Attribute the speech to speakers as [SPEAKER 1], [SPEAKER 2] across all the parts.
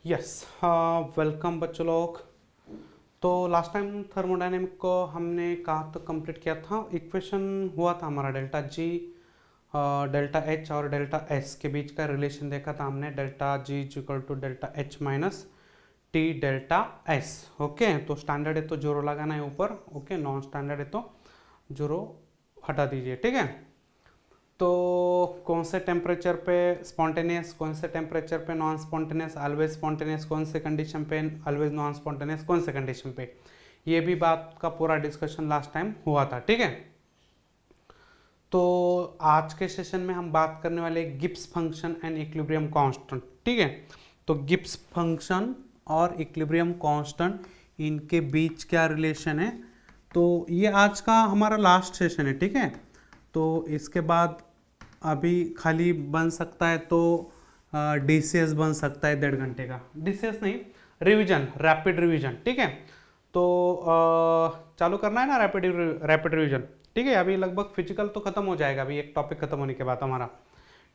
[SPEAKER 1] Yes, welcome बच्चों लोग। तो लास्ट टाइम थर्मोडायनेमिक को हमने कहा तो कंप्लीट किया था। इक्वेशन हुआ था हमारा डेल्टा जी, डेल्टा एच और डेल्टा एस के बीच का रिलेशन देखा था हमने। Delta G is equal to delta H minus T delta S. Okay, तो स्टैंडर्ड है तो जीरो लगाना है ऊपर। ओके, नॉन स्टैंडर्ड है तो जीरो हटा दीजिए, ठीक है। तो कौन से टेम्परेचर पे स्पॉन्टेनियस, कौन से टेम्परेचर पे नॉन स्पॉन्टेनियस, ऑलवेज स्पॉन्टेनियस कौन से कंडीशन पे, ऑलवेज नॉन स्पॉन्टेनियस कौन से कंडीशन पे, ये भी बात का पूरा डिस्कशन लास्ट टाइम हुआ था, ठीक है। तो आज के सेशन में हम बात करने वाले Gibbs function and equilibrium constant, ठीक है। तो गिब्स फंक्शन और इक्विलिब्रियम कांस्टेंट, इनके बीच क्या रिलेशन है, तो ये आज का हमारा लास्ट सेशन है, ठीक है। तो इसके बाद अभी खाली बन सकता है तो डीसीएस बन सकता है 1.5 घंटे का, डीसीएस नहीं, रिवीजन, रैपिड रिवीजन, ठीक है। तो चालू करना है ना रैपिड रिवीजन, ठीक है। अभी लगभग फिजिकल तो खत्म हो जाएगा, अभी एक टॉपिक खत्म होने के बाद हमारा,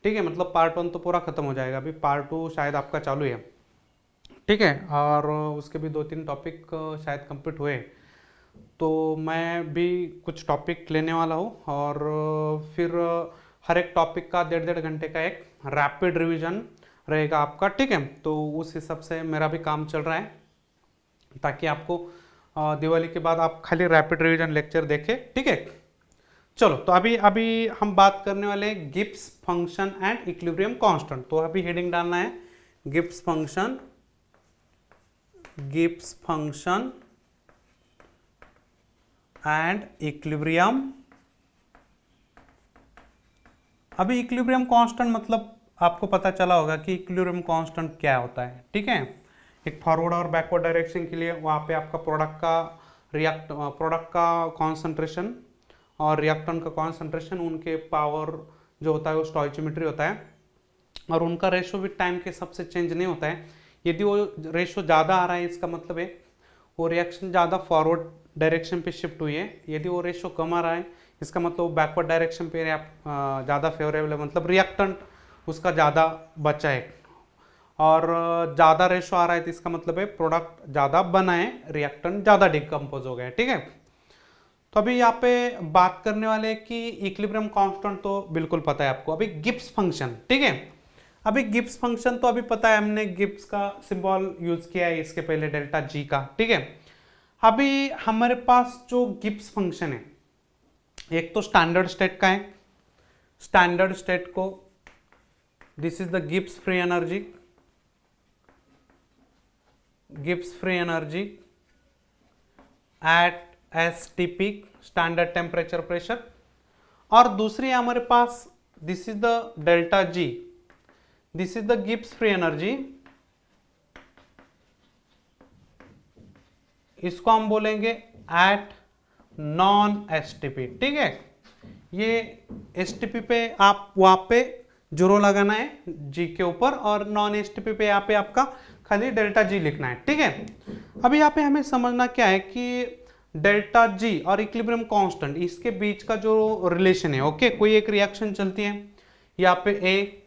[SPEAKER 1] ठीक है। मतलब पार्ट 1 तो पूरा खत्म हो जाएगा, अभी पार्ट 2 शायद आपका चालू है, ठीक है। और उसके भी 2-3 टॉपिक शायद कंप्लीट हुए। तो मैं भी कुछ टॉपिक लेने वाला हूँ और फिर हर एक टॉपिक का 1.5 घंटे का एक रैपिड रिवीजन रहेगा आपका, ठीक है। तो उस हिसाब से मेरा भी काम चल रहा है, ताकि आपको दिवाली के बाद आप खाली रैपिड रिवीजन लेक्चर देखें, ठीक है। चलो, तो अभी अभी हम बात करने वाले हैं Gibbs function and equilibrium constant. तो अभी हेडिंग डालना है Gibbs function, Gibbs function and equilibrium. अभी इक्विलिब्रियम कांस्टेंट मतलब आपको पता चला होगा कि इक्विलिब्रियम कांस्टेंट क्या होता है, ठीक है। एक फॉरवर्ड और बैकवर्ड डायरेक्शन के लिए वहाँ पे आपका प्रोडक्ट का कॉन्सेंट्रेशन और रिएक्टेंट का कॉन्सेंट्रेशन, उनके पावर जो होता है वो स्टोइचियोमेट्री होता है, और उनका रेशो भी टाइम के हिसाब से चेंज नहीं होता है। यदि वो रेशो ज़्यादा आ रहा है, इसका मतलब है वो रिएक्शन ज़्यादा फॉरवर्ड डायरेक्शन पे शिफ्ट हुई है। यदि वो रेशो कम आ रहा है, इसका मतलब बैकवर्ड डायरेक्शन पे ज़्यादा फेवरेबल है, मतलब रिएक्टेंट उसका ज़्यादा बचा है। और ज़्यादा रेशो आ रहा है तो इसका मतलब है प्रोडक्ट ज़्यादा बना है, रिएक्टेंट ज़्यादा डिकम्पोज हो गया है, ठीक है। तो अभी यहाँ पे बात करने वाले कि इक्विलिब्रियम कांस्टेंट तो बिल्कुल पता है आपको। अभी गिब्स फंक्शन, ठीक है। अभी गिब्स फंक्शन तो अभी पता है, हमने गिब्स का सिंबल यूज किया है इसके पहले डेल्टा जी का, ठीक है। अभी हमारे पास जो गिब्स फंक्शन है, एक तो स्टैंडर्ड स्टेट का है। स्टैंडर्ड स्टेट को, this is the Gibbs free energy, Gibbs free energy at STP, standard temperature pressure. और दूसरी हमारे पास this is the delta G, this is the Gibbs free energy, इसको हम बोलेंगे एट नॉन एसटीपी, ठीक है। ये एसटीपी पे आप वहां पे जीरो लगाना है जी के ऊपर, और नॉन एसटीपी पे यहाँ पे आपका खाली डेल्टा जी लिखना है, ठीक है। अभी यहाँ पे हमें समझना क्या है कि डेल्टा जी और इक्विलिब्रियम कांस्टेंट, इसके बीच का जो रिलेशन है, ओके। कोई एक रिएक्शन चलती है यहाँ पे ए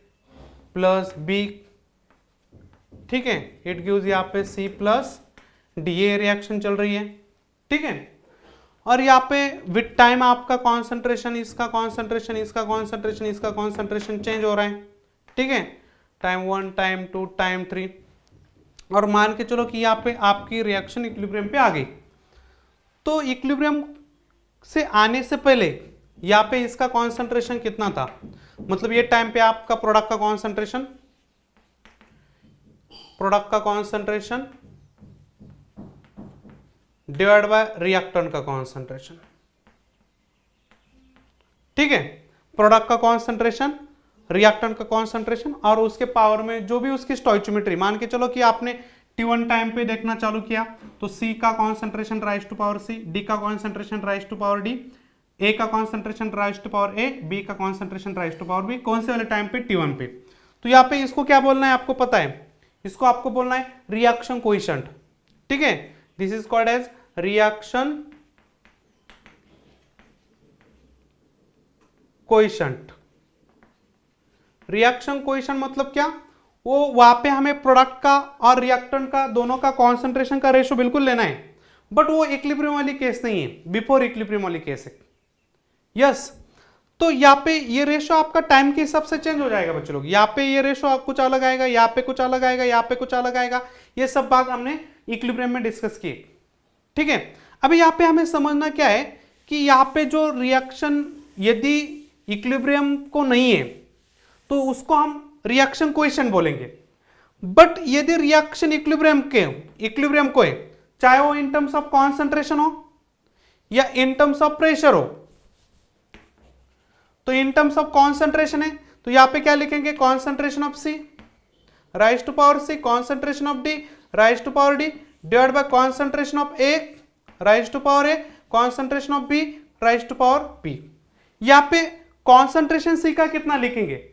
[SPEAKER 1] प्लस बी, ठीक है, इट गिव्स यहाँ पे सी प्लस डी, ये रिएक्शन चल रही है, ठीक है। और यहाँ पे विद टाइम आपका कॉन्सेंट्रेशन, इसका कॉन्सेंट्रेशन, इसका कॉन्सेंट्रेशन, इसका कॉन्सेंट्रेशन चेंज हो रहा है, ठीक है। टाइम 1, टाइम 2, टाइम 3, और मान के चलो कि यहाँ पे आपकी रिएक्शन इक्विलिब्रियम पे आ गई। तो इक्विलिब्रियम से आने से पहले यहाँ पे इसका कॉन्सेंट्रेशन कितना था, मतलब ये टाइम पे आपका प्रोडक्ट का कॉन्सेंट्रेशन, डिवाइड बाय रिएक्टेंट का कॉन्सेंट्रेशन, ठीक है। प्रोडक्ट का कॉन्सेंट्रेशन, रिएक्टेंट का कॉन्सेंट्रेशन, और उसके पावर में जो भी उसकी स्टोइचियोमेट्री, मान के चलो कि आपने T1 टाइम पे देखना चालू किया, तो C का concentration raise to power C, D का concentration raise to power D, A का concentration raise to power A, B का concentration raise to power B, कौन से वाले टाइम पे, T1 पे। तो यहाँ पे इसको क्या बोलना है आपको पता है, इसको आपको बोलना है रिएक्शन कोएफिशिएंट, ठीक है। This is called as reaction coefficient. Reaction coefficient मतलब क्या, वो वहां पे हमें प्रोडक्ट का और रिएक्टेंट का दोनों का कॉन्सेंट्रेशन का रेशो बिल्कुल लेना है, बट वो इक्विलिब्रियम वाली केस नहीं है, बिफोर इक्विलिब्रियम वाली केस है। यस, तो यहाँ पे ये रेशो आपका टाइम के हिसाब से चेंज हो जाएगा बच्चों लोग। यहाँ पे ये रेशो कुछ अलग आएगा, यहाँ पे कुछ अलग आएगा, यहाँ पे कुछ अलग आएगा। ये सब बात हमने इक्विलिब्रियम में डिस्कस की, ठीक है। अभी यहाँ पे हमें समझना क्या है कि यहाँ पे जो रिएक्शन यदि इक्विलिब्रियम को नहीं है तो उसको हम रिएक्शन कोएफिशिएंट बोलेंगे, बट यदि रिएक्शन इक्विलिब्रियम को है, चाहे वो इन टर्म्स ऑफ कॉन्सेंट्रेशन हो या इन टर्म्स ऑफ प्रेशर हो, तो इन टर्म्स ऑफ कॉन्सेंट्रेशन है तो यहां पे क्या लिखेंगे, concentration of C raise to power C, concentration of D raise to power D, divide by concentration of A raise to power A, concentration of B raise to power B. यहां पे concentration सी का कितना लिखेंगे,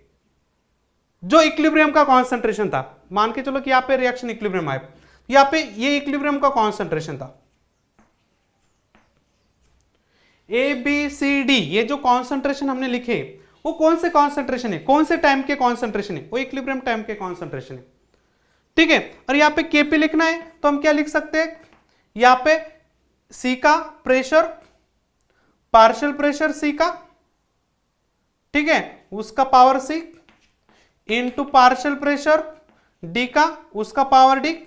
[SPEAKER 1] जो equilibrium का concentration था। मान के चलो कि यहां पे रिएक्शन इक्विलिब्रियम आए, यहां पे ये इक्विलिब्रियम का कॉन्सेंट्रेशन था ए बी सी डी, ये जो कॉन्सेंट्रेशन हमने लिखे वो कौन से कॉन्सेंट्रेशन है, कौन से टाइम के कॉन्सेंट्रेशन है, वो इक्विलिब्रियम टाइम के कॉन्सेंट्रेशन है, ठीक है। और यहां पे केपी लिखना है तो हम क्या लिख सकते हैं, यहां पे सी का प्रेशर, पार्शियल प्रेशर सी का, ठीक है, उसका power C into partial pressure D का, उसका power D,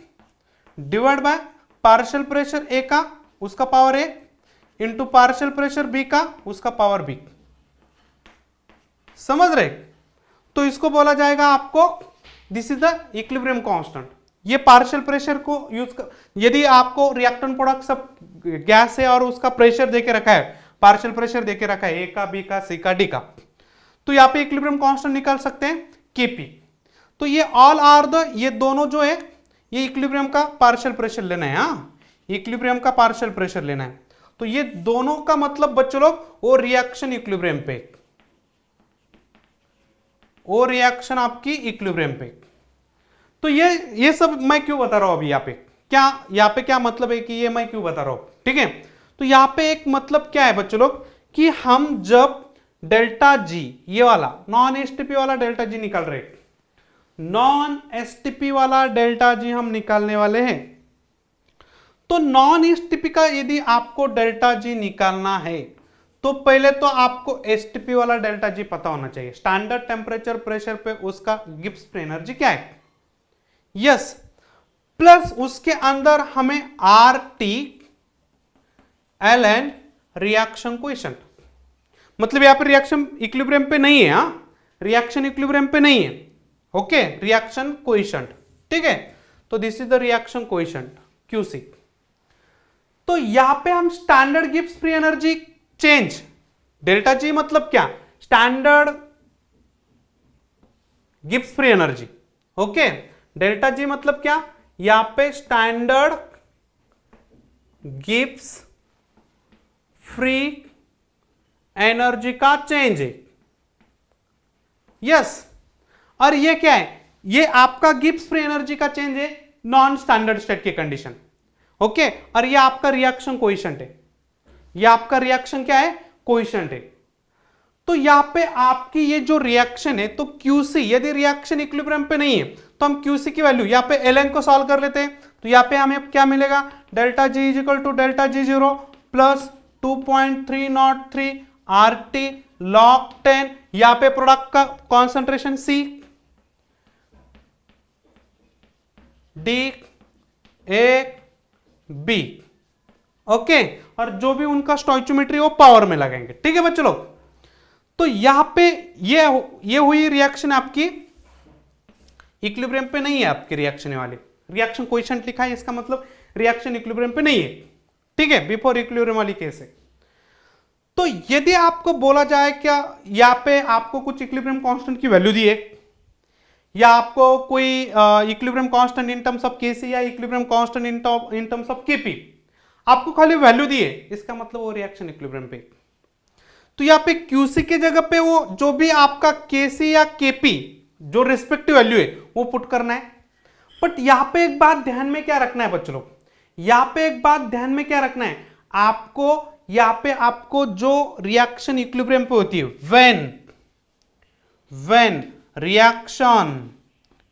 [SPEAKER 1] divide by partial pressure A का, उसका power A, into partial pressure B का, उसका पावर बी। समझ रहे? तो इसको बोला जाएगा आपको, this is the equilibrium constant. ये पार्शियल प्रेशर को यूज कर, यदि आपको रिएक्टेंट प्रोडक्ट सब गैस है और उसका प्रेशर देके रखा है, पार्शियल प्रेशर देके रखा है ए का, बी का, सी का, डी का, तो यहां पे इक्विलिब्रियम कांस्टेंट निकाल सकते हैं केपी। तो ये ऑल आर द, ये दोनों जो है ये इक्विलिब्रियम का पार्शियल प्रेशर लेना है, हाँ, इक्विलिब्रियम का पार्शियल प्रेशर लेना है। तो ये दोनों का मतलब बच्चों लोग वो रिएक्शन इक्विलिब्रियम पे, वो रिएक्शन आपकी इक्विलिब्रियम पे। तो ये सब मैं क्यों बता रहा हूं अभी यहाँ पे, यहाँ पे क्या मतलब है कि ये मैं क्यों बता रहा हूं, ठीक है। तो यहाँ पे एक मतलब क्या है बच्चों लोग कि हम जब डेल्टा जी, ये वाला नॉन एसटीपी वाला डेल्टा जी निकाल रहे, नॉन एसटीपी वाला डेल्टा जी हम निकालने वाले हैं, तो नॉन एसटीपी का यदि आपको डेल्टा जी निकालना है तो पहले तो आपको एसटीपी वाला डेल्टा जी पता होना चाहिए, स्टैंडर्ड टेम्परेचर प्रेशर पे उसका गिब्स फ्री एनर्जी क्या है, यस, प्लस उसके अंदर हमें R T L N reaction coefficient, मतलब यहां पर रिएक्शन इक्विलिब्रियम पे नहीं है, रिएक्शन इक्विलिब्रियम पे नहीं है, ओके, रिएक्शन कोएफिशिएंट, ठीक है। तो this is the reaction coefficient QC. तो यहां पे हम standard Gibbs free energy change, delta G मतलब क्या, standard Gibbs free energy, okay, delta G मतलब क्या, यहां पे स्टैंडर्ड गिब्स फ्री एनर्जी का चेंज है, यस। और ये क्या है, ये आपका गिब्स फ्री एनर्जी का चेंज है नॉन स्टैंडर्ड स्टेट की कंडीशन, ओके। और ये आपका रिएक्शन कोएफिशिएंट है, ये आपका रिएक्शन क्या है, कोएफिशिएंट है। तो यहां पे आपकी ये जो रिएक्शन है, तो क्यूसी, यदि रिएक्शन इक्विलिब्रियम पे नहीं है तो हम क्यूसी की वैल्यू यहां पे ln को सॉल्व कर लेते हैं, तो यहां पे हमें क्या मिलेगा, delta G is equal to delta G zero plus 2.303 RT log 10, यहां पे प्रोडक्ट का concentration C D A B, okay, और जो भी उनका स्टोइचियोमेट्री वो पावर में लगाएंगे, ठीक है बच्चों लोग। तो यहां पे ये हुई रिएक्शन आपकी इक्विलिब्रियम पे नहीं है, आपकी रिएक्शन वाली रिएक्शन कोएफिशिएंट लिखा है, इसका मतलब रिएक्शन इक्विलिब्रियम पे नहीं है, ठीक है, बिफोर इक्विलिब्रियम वाली केस है। तो यदि आपको बोला जाए क्या, यहां पे आपको कुछ इक्विलिब्रियम कांस्टेंट की वैल्यू दी है, या आपको कोई equilibrium constant in terms of KC या equilibrium constant in terms of KP, आपको खाली वैल्यू दी है, इसका मतलब वो रिएक्शन इक्विलिब्रियम पे। तो यहां पे क्यूसी की जगह पे वो जो भी आपका केसी या केपी जो रिस्पेक्टिव वैल्यू है वो पुट करना है। बट यहां पे एक बात ध्यान में क्या रखना है बच्चों लोग, यहां पे एक बात ध्यान में क्या रखना है आपको, यहां पे आपको जो रिएक्शन इक्विलिब्रियम पे होती है, व्हेन रिएक्शन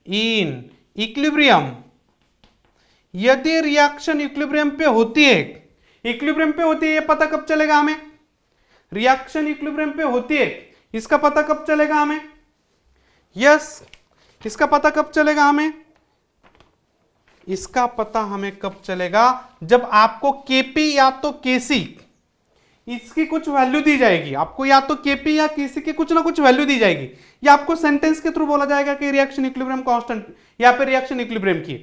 [SPEAKER 1] इन इक्विलिब्रियम, यदि रिएक्शन इक्विलिब्रियम पे होती है, इक्विलिब्रियम पे होती है, ये पता कब चलेगा हमें? रिएक्शन इक्विलिब्रियम पे होती है, इसका पता कब चलेगा हमें? यस, इसका पता कब चलेगा हमें? इसका पता हमें कब चलेगा? जब आपको केपी या तो केसी इसकी कुछ वैल्यू दी जाएगी, आपको या तो केपी या केसी की कुछ ना कुछ वैल्यू दी जाएगी, या आपको सेंटेंस के थ्रू बोला जाएगा कि रिएक्शन इक्विलिब्रियम कांस्टेंट, या फिर रिएक्शन इक्विलिब्रियम की,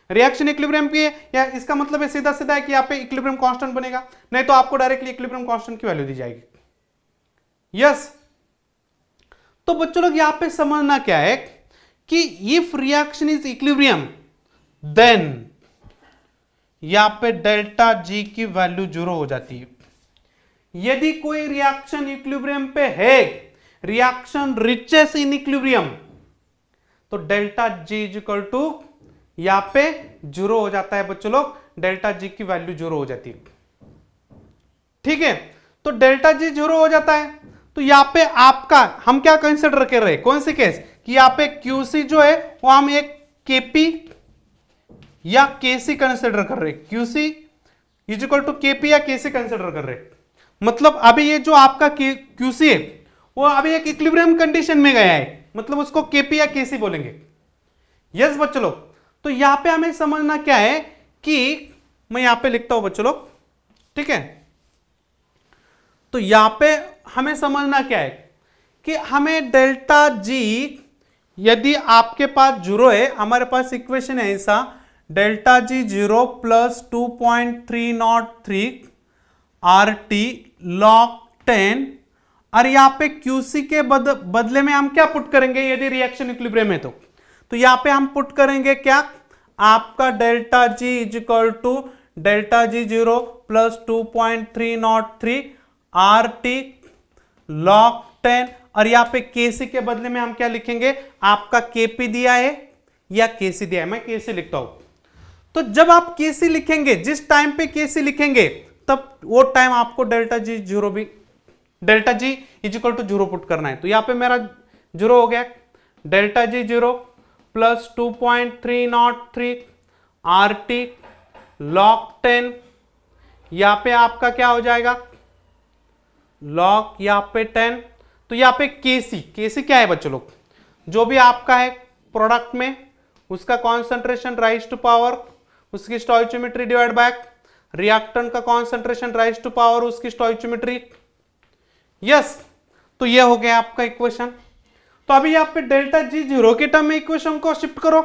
[SPEAKER 1] रिएक्शन इक्विलिब्रियम की है, या इसका मतलब है सीधा सीधा है कि यहाँ पे इक्विलिब्रियम कांस्टेंट बनेगा, नहीं तो आपको डायरेक्टली इक्विलिब्रियम कांस्टेंट की वैल्यू दी जाएगी। यस, तो बच्चों लोग यहां पे समझना क्या है कि if reaction is equilibrium then यहां पे डेल्टा जी की वैल्यू 0 हो जाती है। यदि कोई रिएक्शन इक्विलिब्रियम पे है, रिएक्शन रिचेस इन इक्विलिब्रियम, तो delta G is equal to यहां पे 0 हो जाता है बच्चों लोग, डेल्टा जी की वैल्यू 0 हो जाती है। ठीक है, तो डेल्टा जी 0 हो जाता है, तो यहां पे आपका हम क्या कंसिडर कर रहे हैं, कौन सी केस कि यहां पे क्यूसी जो है वो हम एक केपी या केसी कंसिडर कर रहे हैं, QC is equal to KP या केसी कंसिडर कर रहे हैं। मतलब अभी ये जो आपका क्यूसी है वो अभी एक इक्विलिब्रियम कंडीशन में गया है, मतलब उसको केपी या केसी बोलेंगे। यस बच्चों लोग, तो यहां पे हमें समझना क्या है कि मैं यहां पे लिखता हूं बच्चों लोग, ठीक है, तो यहां पे हमें समझना क्या है कि हमें डेल्टा जी, यदि आपके पास 0 है, हमारे पास इक्वेशन है ऐसा, delta G 0 plus 2.303 R T log 10, और यहां पे क्यूसी के बदले में हम क्या पुट करेंगे, यदि रिएक्शन इक्विलिब्रियम है तो यहां पे हम पुट करेंगे क्या, आपका delta G is equal to delta G 0 plus 2.303 R T log 10, और यहां पे केसी के बदले में हम क्या लिखेंगे, आपका केपी दिया है या केसी दिया है, मैं केसी लिखता हूं। तो जब आप केसी लिखेंगे, जिस टाइम पे केसी लिखेंगे, तब वो टाइम आपको डेल्टा जी 0 भी, delta G is equal to 0 put करना है। तो यहां पे मेरा 0 हो गया, delta G 0 plus 2.303 R T log 10, यहां पे आपका क्या हो जाएगा, लॉग यहां पे 10, तो यहां पे केसी, केसी क्या है बच्चों लोग, जो भी आपका है प्रोडक्ट में उसका कॉन्सेंट्रेशन राइज टू पावर उसकी स्टोइचियोमेट्री डिवाइड बाय रिएक्टेंट का कॉन्सेंट्रेशन राइज टू पावर उसकी स्टोइचियोमेट्री। यस, तो ये हो गया आपका इक्वेशन। तो अभी यहां पे डेल्टा जी 0 के टर्म में इक्वेशन को शिफ्ट करो।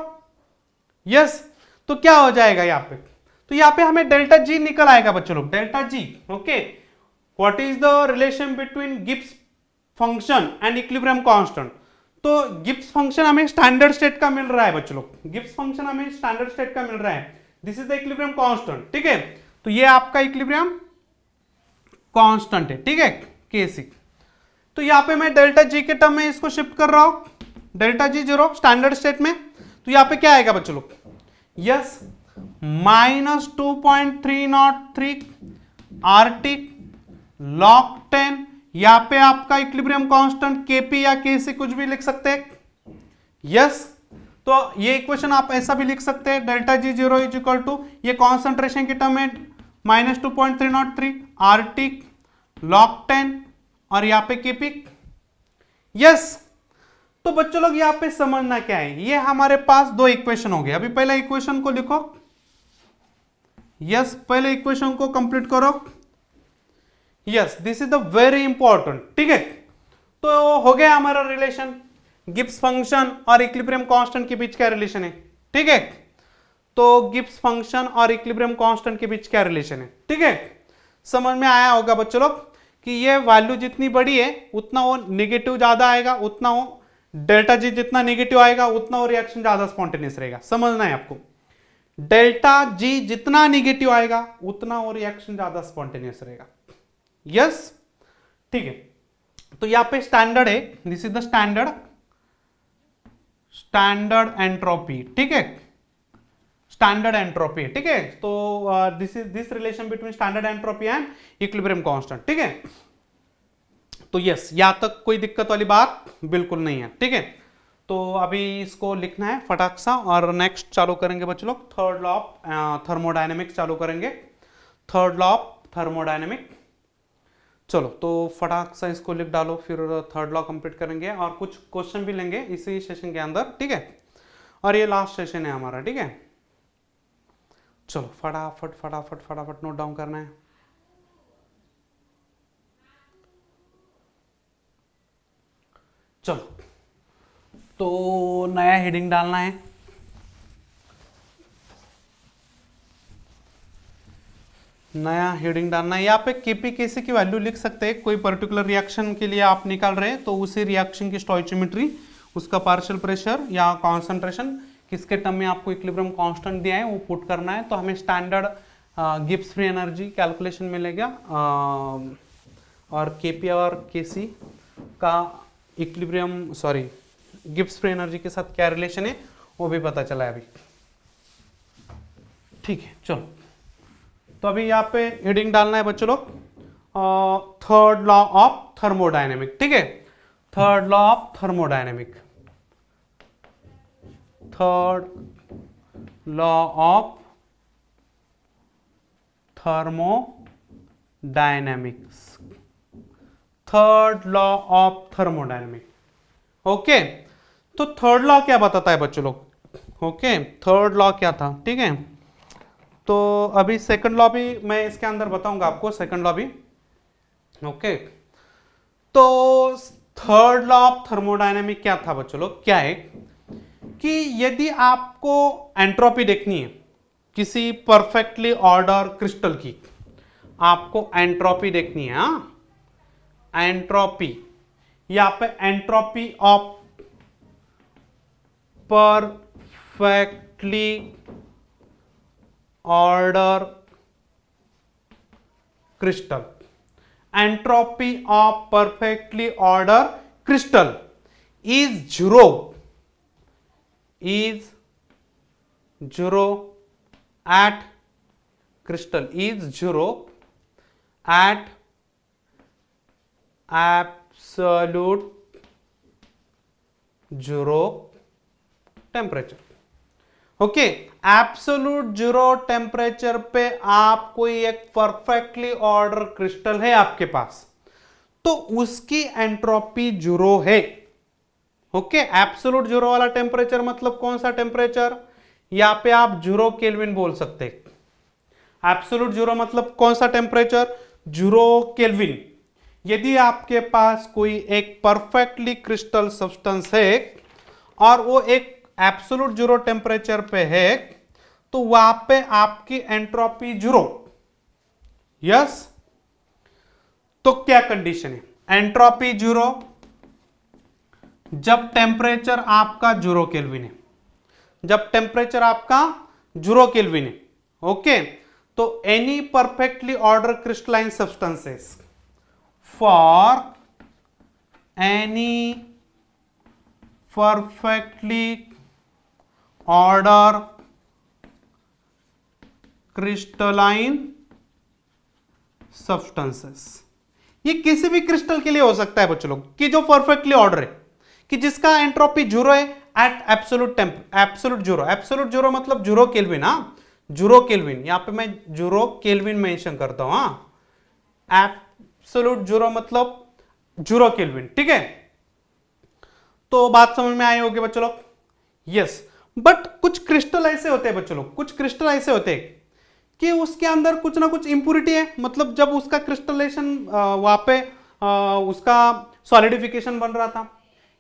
[SPEAKER 1] यस, तो क्या हो जाएगा यहां पे, तो यहां पे हमें डेल्टा जी निकल आएगा बच्चों लोग, delta G. Okay, what is the relation between Gibbs function and equilibrium constant, तो गिब्स फंक्शन हमें स्टैंडर्ड स्टेट का मिल रहा है बच्चों लोग, गिब्स फंक्शन हमें स्टैंडर्ड स्टेट का मिल रहा है, this is the equilibrium constant. ठीक है, तो ये आपका इक्विलिब्रियम कांस्टेंट है, ठीक है, केसी। तो यहां पे मैं डेल्टा जी के टर्म में इसको शिफ्ट कर रहा हूं, डेल्टा जी 0 स्टैंडर्ड स्टेट में, तो यहां पे क्या आएगा बच्चों लोग, yes minus 2.303 R T log 10, यहां पे आपका इक्विलिब्रियम कांस्टेंट केपी या केसी कुछ भी लिख सकते हैं। यस, तो ये इक्वेशन आप ऐसा भी लिख सकते हैं, delta G 0 is equal to, ये कॉन्सेंट्रेशन की टर्म में माइनस 2.303 आर टी लॉग 10 और यहां पे केपी। यस, तो बच्चों लोग यहां पे समझना क्या है, ये हमारे पास दो इक्वेशन हो गए। अभी पहले इक्वेशन को लिखो, यस पहले इक्वेशन को कंप्लीट करो। Yes, this is the very important, ठीक है। तो हो गया हमारा रिलेशन, गिब्स फंक्शन और इक्विलिब्रियम कांस्टेंट के बीच क्या रिलेशन है, ठीक है। तो गिब्स फंक्शन और इक्विलिब्रियम कांस्टेंट के बीच क्या रिलेशन है, ठीक है, समझ में आया होगा बच्चों लोग कि ये वैल्यू जितनी बड़ी है उतना वो नेगेटिव ज्यादा आएगा, उतना वो डेल्टा जी जितना नेगेटिव आएगा उतना वो रिएक्शन ज्यादा स्पॉन्टेनियस रहेगा, समझना है आपको। डेल्टा जी जितना नेगेटिव आएगा उतना वो रिएक्शन ज्यादा स्पॉन्टेनियस रहेगा। यस, ठीक है, तो यहां पे स्टैंडर्ड है, this is the standard entropy, ठीक है, स्टैंडर्ड एंट्रोपी, ठीक है। तो this is this relation between standard entropy and equilibrium constant, ठीक है। तो यस, यहां तक कोई दिक्कत वाली बात बिल्कुल नहीं है, ठीक है। तो अभी इसको लिखना है फटाक सा और नेक्स्ट चालू करेंगे बच्चों लोग, थर्ड लॉ ऑफ थर्मोडायनेमिक्स चालू करेंगे, थर्ड लॉ ऑफ थर्मोडायनेमिक। चलो तो फटाक सा इसको लिख डालो, फिर थर्ड लॉ कंप्लीट करेंगे और कुछ क्वेश्चन भी लेंगे इसी सेशन के अंदर, ठीक है। और ये लास्ट सेशन है हमारा, ठीक है। चलो फटाफट फटाफट फटाफट नोट डाउन करना है। चलो तो नया हेडिंग डालना है, नया हेडिंग डालना है। यहाँ पे केपी केसी की वैल्यू लिख सकते हैं, कोई पर्टिकुलर रिएक्शन के लिए आप निकाल रहे हैं तो उसी रिएक्शन की स्टोइचियोमेट्री, उसका पार्शियल प्रेशर या कॉन्सेंट्रेशन किसके टर्म में आपको इक्विलिब्रियम कांस्टेंट दिया है वो पुट करना है, तो हमें standard Gibbs free energy calculation मिलेगा और केपी और केसी का equilibrium sorry Gibbs free energy के साथ क्या रिलेशन है वो भी पता चला है अभी, ठीक है। चलो तो अभी यहाँ पे हेडिंग डालना है बच्चों लोग, थर्ड लॉ ऑफ थर्मोडायनेमिक, ठीक है। Third law of thermodynamic, third law of thermodynamics, third law of thermodynamic, okay. तो थर्ड लॉ क्या बताता है बच्चों लोग, ओके, थर्ड लॉ क्या था, ठीक है। तो अभी सेकंड लॉ भी मैं इसके अंदर बताऊंगा आपको, सेकंड लॉ भी, ओके। तो थर्ड लॉ ऑफ थर्मोडायनेमिक क्या था बच्चों लोग, क्या है कि यदि आपको एंट्रोपी देखनी है किसी परफेक्टली ऑर्डर क्रिस्टल की, आपको एंट्रोपी देखनी है, एंट्रोपी, यहां पे entropy of perfectly order crystal, entropy of perfectly order crystal is zero, is 0 at crystal is 0 at absolute 0 temperature, okay. Absolute 0 temperature पे आप कोई एक परफेक्टली ऑर्डर क्रिस्टल है आपके पास, तो उसकी एंट्रोपी 0 है, ओके। एब्सोल्यूट 0 वाला टेम्परेचर मतलब कौन सा टेम्परेचर, यहां पे आप 0 केल्विन बोल सकते हैं। एब्सोल्यूट 0 मतलब कौन सा टेम्परेचर, 0 केल्विन। यदि आपके पास कोई एक परफेक्टली क्रिस्टल सब्सटेंस है और वो एक एब्सोल्यूट 0 टेम्परेचर पे है, तो वहां पे आपकी एंट्रोपी 0, यस। तो क्या कंडीशन है, एंट्रोपी 0 जब टेम्परेचर आपका 0 केल्विन है, जब टेम्परेचर आपका 0 केल्विन है, ओके। तो any perfectly order crystalline substances, for any perfectly order crystalline substances, ये किसी भी क्रिस्टल के लिए हो सकता है बच्चों लोग कि जो परफेक्टली ऑर्डर है, कि जिसका एंट्रोपी 0 है एट एब्सोल्यूट एब्सोल्यूट 0, एब्सोल्यूट 0 मतलब 0 केल्विन, 0 केल्विन, यहां पे मैं 0 केल्विन मेंशन करता हूं, एब्सोल्यूट 0 मतलब 0 केल्विन, ठीक है। तो बात समझ में आई होगी बच्चों लोग, यस। बट कुछ क्रिस्टल ऐसे होते हैं बच्चों लोग, कुछ क्रिस्टल ऐसे होते हैं कि उसके अंदर कुछ ना कुछ इंप्योरिटी है, मतलब जब उसका क्रिस्टलेशन वहां पे उसका सॉलिडिफिकेशन बन रहा था,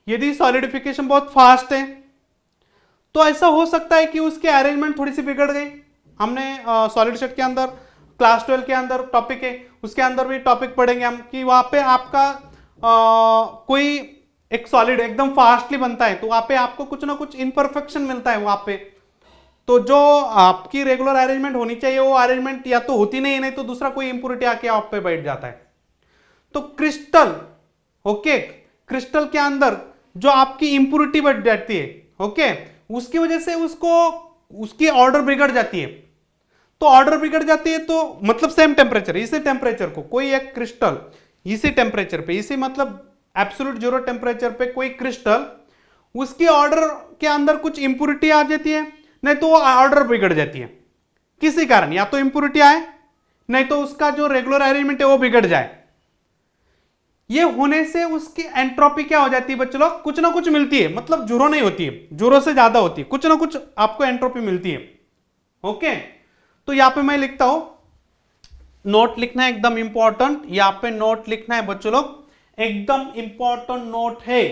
[SPEAKER 1] यदि सॉलिडिफिकेशन बहुत फास्ट है तो ऐसा हो सकता है कि उसकी अरेंजमेंट थोड़ी सी बिगड़ गई। हमने सॉलिड स्टेट के अंदर क्लास 12 के अंदर टॉपिक है, उसके अंदर भी टॉपिक पढ़ेंगे हम कि वहां पे आपका कोई एक सॉलिड एकदम फास्टली बनता है तो वहां पे आपको कुछ ना कुछ इम्परफेक्शन मिलता है वहां पे, तो जो आपकी रेगुलर अरेंजमेंट होनी चाहिए वो अरेंजमेंट या तो होती नहीं तो दूसरा कोई इंप्योरिटी आके आप पे बैठ जाता है। तो क्रिस्टल, ओके, क्रिस्टल के अंदर जो आपकी इंप्योरिटी बढ़ जाती है, ओके, उसकी वजह से उसको उसकी ऑर्डर बिगड़ जाती है। तो ऑर्डर बिगड़ जाती है तो मतलब सेम टेम्परेचर, इसी टेम्परेचर को कोई एक क्रिस्टल इसी टेम्परेचर पे, इसी मतलब एब्सोल्यूट 0 टेम्परेचर पे कोई क्रिस्टल उसकी ऑर्डर के अंदर कुछ इंप्योरिटी आ जाती है, नहीं तो वो ऑर्डर बिगड़ जाती है किसी कारण, या तो इंप्योरिटी आए नहीं तो उसका जो रेगुलर अरेंजमेंट है वो बिगड़ जाए। ये होने से उसकी एंट्रोपी क्या हो जाती है बच्चों लोग, कुछ ना कुछ मिलती है, मतलब जीरो नहीं होती है, जीरो से ज्यादा होती है, कुछ ना कुछ आपको एंट्रोपी मिलती है। ओके, तो यहां पे मैं लिखता हूं, नोट लिखना है एकदम इंपॉर्टेंट, यहां पे नोट लिखना है बच्चों लोग, एकदम इंपॉर्टेंट नोट है।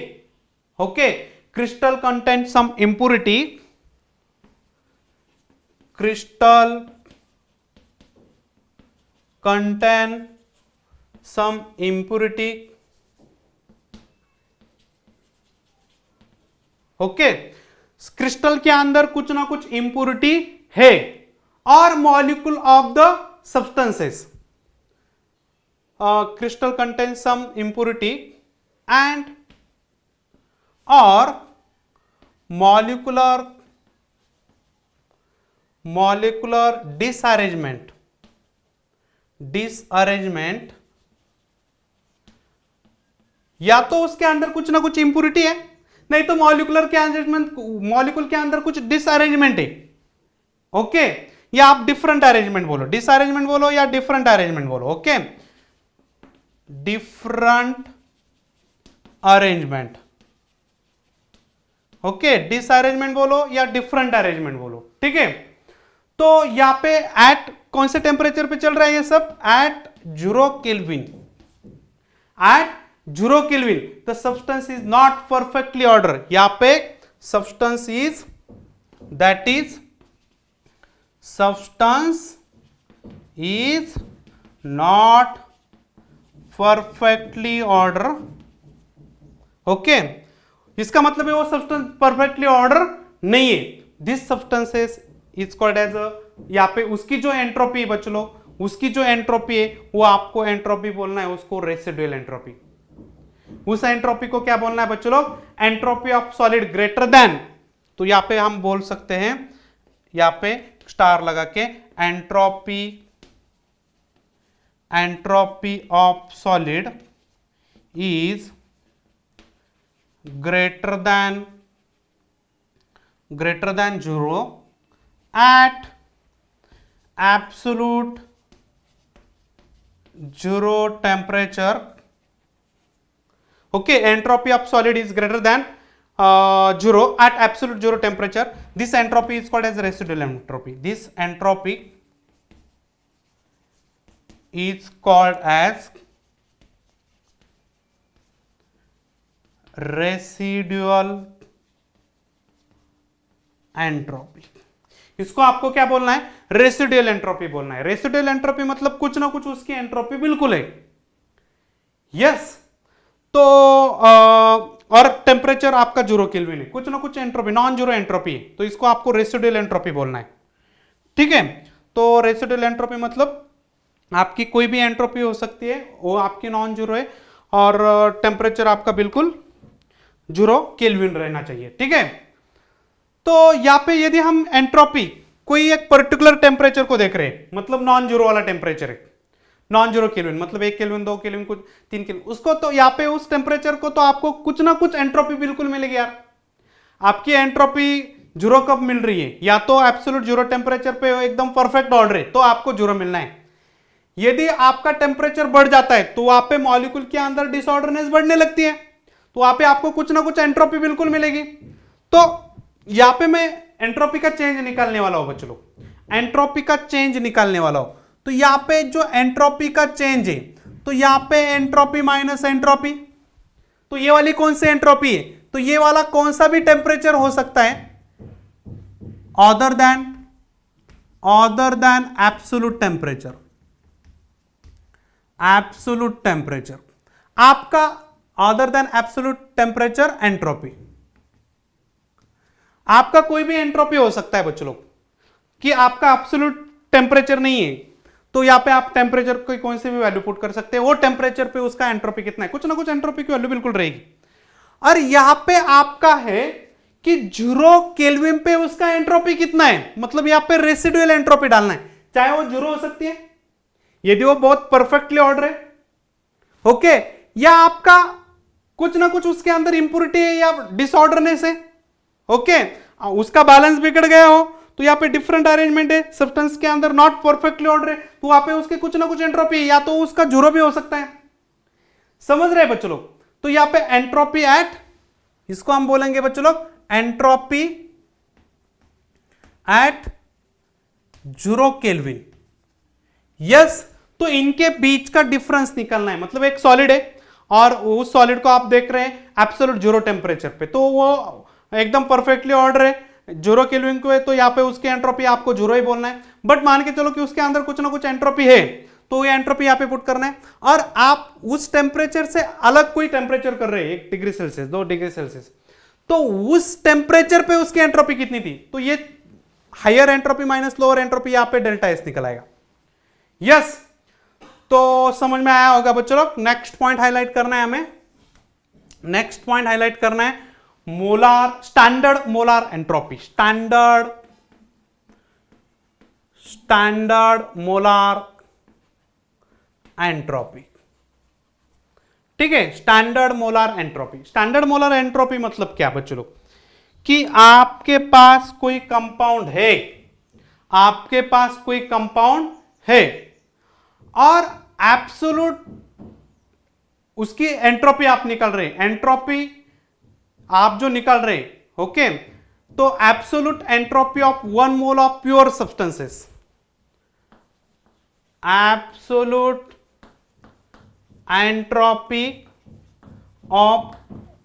[SPEAKER 1] Okay, crystal content some impurity, crystal contain some impurity। Okay, crystal के अंदर कुछ ना कुछ इंप्योरिटी है, और molecule of the substances, crystal contains some impurity and or molecular disarrangement या तो उसके अंदर कुछ ना कुछ इंप्योरिटी है, नहीं तो मॉलिक्यूल के अंदर कुछ डिसअरेंजमेंट है। ओके, या आप डिफरेंट अरेंजमेंट बोलो, डिसअरेंजमेंट बोलो या डिफरेंट अरेंजमेंट बोलो। Okay, different arrangement, okay, disarrangement बोलो या डिफरेंट अरेंजमेंट बोलो, ठीक है। तो यहां पे एट कौन से टेम्परेचर पे चल रहा है ये सब, at 0 kelvin, at 0 kelvin the substance is not perfectly order, यहां पे substance is, that is substance is not perfectly order. Okay, इसका मतलब है वो सब्सटेंस परफेक्टली ऑर्डर नहीं है। This substances is called as, यहाँ पे उसकी जो एंट्रोपी है बच्चों लोग, उसकी जो एंट्रोपी है वो आपको एंट्रोपी बोलना है, उसको रेसिडुअल एंट्रोपी। उस एंट्रोपी को क्या बोलना है बच्चों लोग, entropy of solid greater than, तो यहाँ पे हम बोल सकते हैं, यहाँ पे स्टार लगा के, entropy of solid is greater than 0 at absolute 0 temperature। okay, entropy of solid is greater than 0 at absolute 0 temperature, this entropy is called as residual entropy, this entropy is called as residual entropy. इसको आपको क्या बोलना है, residual entropy बोलना है। Residual entropy मतलब कुछ ना कुछ उसकी एंट्रोपी बिल्कुल है, यस। तो और टेम्परेचर आपका 0 केल्विन है, कुछ ना कुछ एंट्रोपी, नॉन जीरो एंट्रोपी है, तो इसको आपको रेसिडुअल एंट्रोपी बोलना है, ठीक है। तो रेसिडुअल एंट्रोपी मतलब आपकी कोई भी एंट्रोपी हो सकती है, वो आपकी नॉन जीरो है, और टेम्परेचर आपका बिल्कुल 0 केल्विन रहना चाहिए, ठीक है। तो यहां पे यदि हम एंट्रोपी कोई एक पर्टिकुलर टेम्परेचर को देख रहे हैं, मतलब नॉन जीरो वाला टेम्परेचर है, नॉन जीरो केल्विन मतलब 1 केल्विन 2 केल्विन कुछ 3 केल्विन, उसको तो यहाँ पे उस टेम्परेचर को तो आपको कुछ ना कुछ एंट्रोपी बिल्कुल मिलेगी यार। आपकी एंट्रोपी 0 कब मिल रही है, या तो एब्सोल्यूट 0 टेम्परेचर पे एकदम परफेक्ट ऑर्डर है तो आपको 0 मिलना है। यदि आपका टेम्परेचर बढ़ जाता है तो वहां पे मॉलिक्यूल के अंदर डिसऑर्डरनेस बढ़ने लगती है, तो वहां पे आपको कुछ ना कुछ एंट्रोपी बिल्कुल मिलेगी। तो यहां पे मैं एंट्रोपी का चेंज निकालने वाला हूं बच्चों लोग, एंट्रोपी का चेंज निकालने वाला हूं। तो यहां पे जो एंट्रोपी का चेंज है, तो यहां पे एंट्रोपी माइनस एंट्रोपी, तो ये वाली कौन सी एंट्रोपी है, तो ये वाला कौन सा भी टेम्परेचर हो सकता है other than absolute temperature. Absolute temperature आपका other than absolute temperature entropy, आपका कोई भी एंट्रोपी हो सकता है बच्चों लोग, कि आपका एब्सोल्यूट टेम्परेचर नहीं है, तो यहां पे आप टेम्परेचर की कौन सी भी वैल्यू पुट कर सकते हैं, वो टेम्परेचर पे उसका एंट्रोपी कितना है, कुछ ना कुछ एंट्रोपी की वैल्यू बिल्कुल रहेगी। और यहां पे आपका है कि 0 केल्विन पे उसका एंट्रोपी कितना है, मतलब यहां पे रेसिडुअल एंट्रोपी डालना है, चाहे वो 0 हो सकती है यदि वो बहुत परफेक्टली ऑर्डर है, ओके, या आपका कुछ ना कुछ उसके अंदर इंप्योरिटी है या डिसऑर्डरनेस है, ओके, उसका बैलेंस बिगड़ गया हो तो यहाँ पे डिफरेंट अरेंजमेंट है, सब्सटेंस के अंदर नॉट परफेक्टली ऑर्डर है, तो वहां पे उसके कुछ ना कुछ एंट्रोपी है, या तो उसका जीरो भी हो सकता है। समझ रहे बच्चों लोग? तो यहाँ पे एंट्रोपी एट, इसको हम बोलेंगे बच्चों लोग एंट्रोपी एट 0 केल्विन। यस, तो इनके बीच का डिफरेंस निकलना है, मतलब एक सॉलिड है और उस सॉलिड को आप देख रहे हैं एब्सोल्यूट जीरो टेम्परेचर पे, तो वो एकदम परफेक्टली ऑर्डर है, 0 केल्विन को है, तो यहाँ पे उसकी एंट्रोपी आपको जीरो ही बोलना है। बट मान के चलो कि उसके अंदर कुछ ना कुछ एंट्रोपी है, तो ये एंट्रोपी यहाँ पे पुट करना है, और आप उस टेम्परेचर से अलग कोई टेम्परेचर कर रहे हैं, 1 डिग्री सेल्सियस 2 डिग्री सेल्सियस, तो उस टेम्परेचर पे उसकी एंट्रोपी कितनी थी, तो ये higher entropy minus lower entropy, यहाँ पे डेल्टा एस निकल आएगा। यस, तो समझ में आया होगा बच्चों लोग। नेक्स्ट पॉइंट हाईलाइट करना है हमें, नेक्स्ट पॉइंट हाईलाइट करना है molar, standard molar entropy, standard molar entropy. ठीक है, standard molar entropy. Standard molar entropy मतलब क्या बच्चों लोग, कि आपके पास कोई कंपाउंड है, आपके पास कोई कंपाउंड है और एब्सोल्यूट उसकी एंट्रोपी आप निकाल रहे हैं, एंट्रोपी आप जो निकाल रहे हैं, ओके, तो absolute entropy of 1 mole of pure substances, absolute entropy of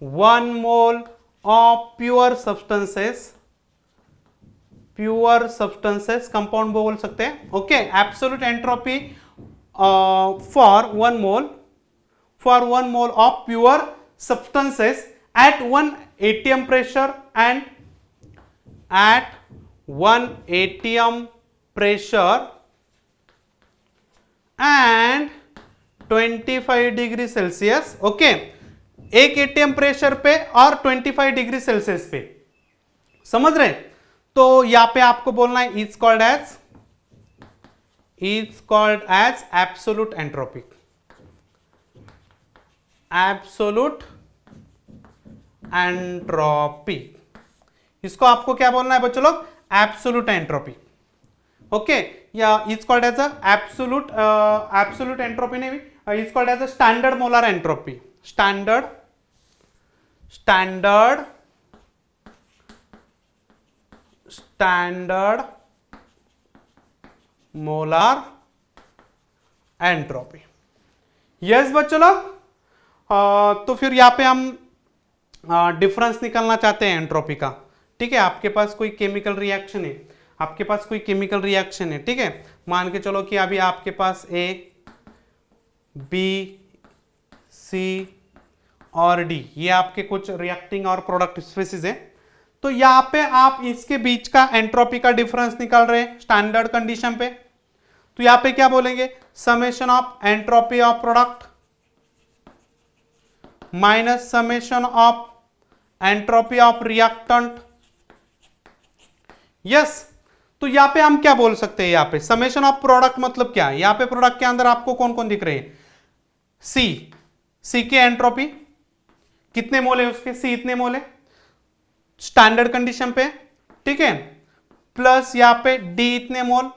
[SPEAKER 1] 1 mole of pure substances, pure substances compound बोल सकते हैं, okay, absolute entropy for 1 mole of pure substances at 1 atm pressure and at 1 atm pressure and 25 degree Celsius, okay, 1 ATM pressure पे और 25 degree Celsius पे। समझ रहे? तो यहां पे आपको बोलना है is called as absolute entropy, absolute entropy. इसको आपको क्या बोलना है बच्चों लोग, एब्सोल्यूट एंट्रोपी, ओके, या is called as absolute entropy नहीं, is called as standard molar entropy, standard molar entropy. Yes बच्चों लोग, तो फिर यहां पे हम डिफरेंस निकालना चाहते हैं एंट्रोपी का। ठीक है, आपके पास कोई केमिकल रिएक्शन है, आपके पास कोई केमिकल रिएक्शन है, ठीक है, मान के चलो कि अभी आपके पास ए बी सी और डी, ये आपके कुछ रिएक्टिंग और प्रोडक्ट स्पीसीज है, तो यहां पे आप इसके बीच का एंट्रोपी का डिफरेंस निकाल रहे हैं स्टैंडर्ड कंडीशन पे, तो यहां पे क्या बोलेंगे, summation of entropy of product minus summation of entropy of reactant. Yes, तो यहां पे हम क्या बोल सकते हैं, यहां पे समेशन ऑफ प्रोडक्ट मतलब क्या है, यहां पे प्रोडक्ट के अंदर आपको कौन कौन दिख रहे हैं, सी के एंट्रोपी कितने मोल है उसके, सी इतने मोल है स्टैंडर्ड कंडीशन पे, ठीक है, प्लस यहां पे डी इतने मोल,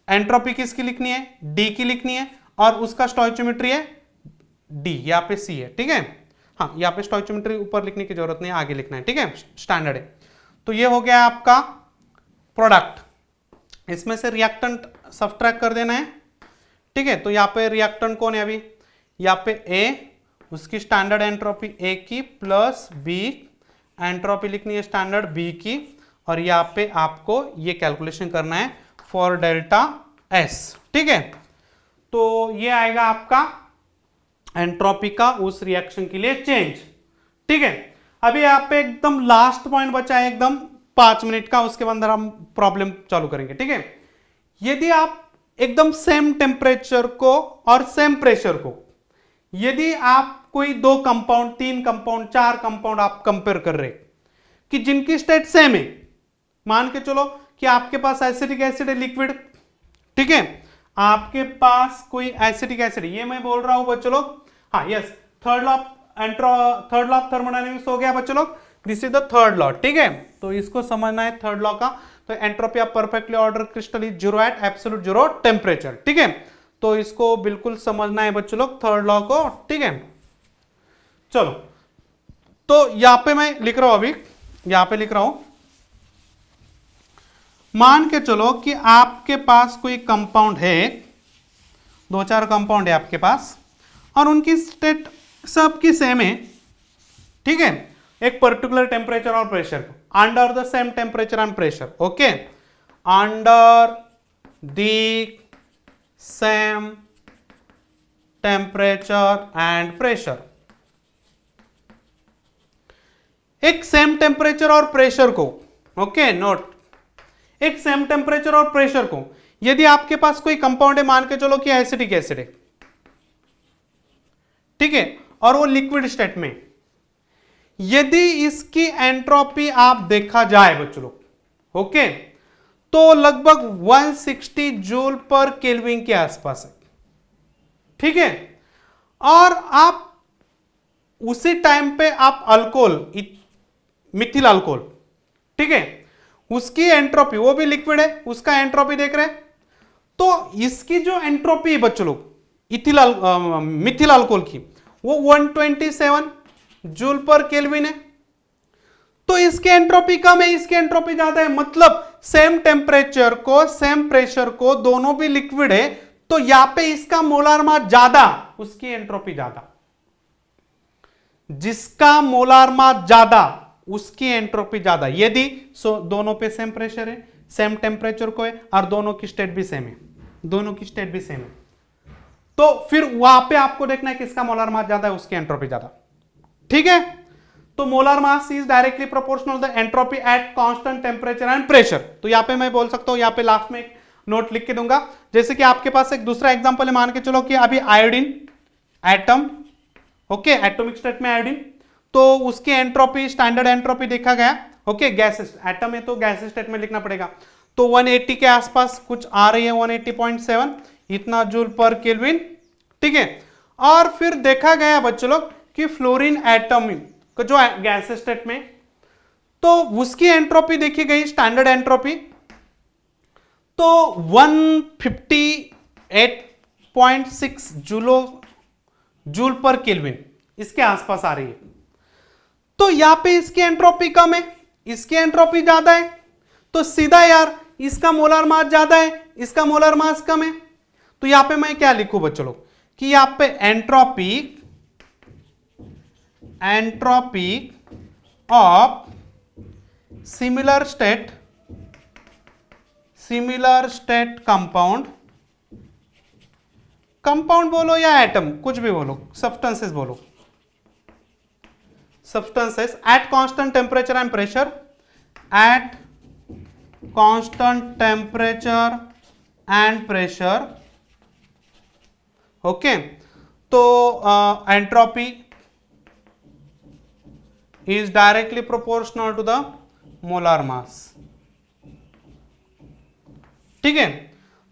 [SPEAKER 1] एंट्रोपी किसकी लिखनी है, डी की लिखनी है, और उसका स्टोइचियोमेट्री है डी, यहां पे सी है, ठीक है, हाँ, यहां पे स्टोइचियोमेट्री ऊपर लिखने की जरूरत नहीं है, आगे लिखना है, ठीक है, स्टैंडर्ड है। तो ये हो गया आपका प्रोडक्ट, इसमें से रिएक्टेंट सब्ट्रैक्ट कर देना है, ठीक है, तो यहां पे रिएक्टेंट कौन है, अभी यहां पे ए, उसकी स्टैंडर्ड एंट्रोपी ए की प्लस बी, एंट्रोपी लिखनी है स्टैंडर्ड बी की, और यहां पे आपको ये कैलकुलेशन करना है फॉर डेल्टा एस, ठीक है, तो ये आएगा आपका एंट्रोपी का उस रिएक्शन के लिए चेंज, ठीक है। अभी यहाँ पे एकदम लास्ट पॉइंट बचा है, एकदम 5 मिनट का, उसके अंदर हम प्रॉब्लम चालू करेंगे, ठीक है। यदि आप एकदम सेम टेम्परेचर को और सेम प्रेशर को, यदि आप कोई 2 कंपाउंड 3 कंपाउंड 4 कंपाउंड आप कंपेयर कर रहे कि जिनकी स्टेट सेम है, मान के चलो कि आपके पास एसिटिक एसिड है लिक्विड, ठीक है, आपके पास कोई एसिटिक एसिड, ये मैं बोल रहा हूं बच्चों लोग, हाँ yes, third law of third law of thermodynamics हो गया बच्चों लोग, this is the third law, ठीक है। तो इसको समझना है थर्ड लॉ का। तो entropy of perfectly order crystal is zero at absolute zero temperature, ठीक है। तो इसको बिल्कुल समझना है बच्चों लोग थर्ड लॉ को, ठीक है। चलो, तो यहां पे मैं लिख रहा हूं, अभी यहां पे लिख रहा हूं, मान के चलो कि आपके पास कोई कंपाउंड है, दो चार कंपाउंड है आपके पास, और उनकी स्टेट सबकी सेम है, ठीक है, एक पर्टिकुलर टेम्परेचर और pressure, under the same temperature and pressure, okay, under the same temperature and pressure. एक सेम टेम्परेचर और प्रेशर को, ओके नोट, एक सेम टेम्परेचर और प्रेशर को यदि आपके पास कोई कंपाउंड है, मान के चलो कि एसिटिक एसिड है, ठीक है, और वो लिक्विड स्टेट में, यदि इसकी एंट्रोपी आप देखा जाए बच्चों लोग, ओके, तो लगभग 160 जूल पर केल्विन के आसपास है, ठीक है। और आप उसी टाइम पे आप अल्कोहल, मिथिल अल्कोहल, ठीक है, उसकी एंट्रोपी, वो भी लिक्विड है, उसका एंट्रोपी देख रहे हैं, तो इसकी जो एंट्रोपी है बच्चों लोग मिथिल अल्कोहल की, वो 127 जूल पर केल्विन है। तो इसकी एंट्रोपी कम है, इसकी एंट्रोपी ज्यादा है, मतलब सेम टेम्परेचर को, सेम प्रेशर को, दोनों भी लिक्विड है, तो यहां पे इसका मोलार मास ज्यादा, उसकी एंट्रोपी ज्यादा, जिसका मोलार मास ज्यादा उसकी एंट्रोपी ज्यादा, यदि दोनों पे सेम प्रेशर है, सेम टेम्परेचर को है, और दोनों की स्टेट भी सेम है, दोनों की स्टेट भी सेम है, तो फिर वहां पे आपको देखना है किसका मोलार मास ज्यादा है, उसकी एंट्रोपी ज्यादा, ठीक है। तो molar mass is directly proportional the entropy at constant temperature and pressure. तो यहां पे मैं बोल सकता हूं, यहां पे लास्ट में एक नोट लिख के दूंगा, जैसे कि आपके पास एक दूसरा एग्जांपल है, मान के चलो कि अभी iodine atom, okay, atomic state में आयोडीन, तो उसकी एंट्रोपी, स्टैंडर्ड एंट्रोपी देखा गया, ओके, गैस एटम है तो गैस स्टेट में लिखना पड़ेगा, तो 180 के आसपास कुछ आ रही है, 180.7 इतना जूल पर केल्विन, ठीक है। और फिर देखा गया बच्चों लोग कि फ्लोरीन एटम को जो गैस स्टेट में, तो उसकी एंट्रोपी देखी गई, स्टैंडर्ड एंट्रोपी, तो 158.6 जूल पर केल्विन इसके आसपास आ रही है। तो यहां पे इसकी एंट्रोपी कम है, इसकी एंट्रोपी ज्यादा है, तो सीधा यार इसका मोलार मास ज्यादा है, इसका मोलार मास कम है, तो यहां पे मैं क्या लिखूं बच्चों लोग कि यहां पे entropy of similar state compound बोलो या एटम, कुछ भी बोलो, सब्सटेंसेस बोलो, substances at constant temperature and pressure, at constant temperature and pressure, okay, तो entropy is directly proportional to the molar mass, ठीक है।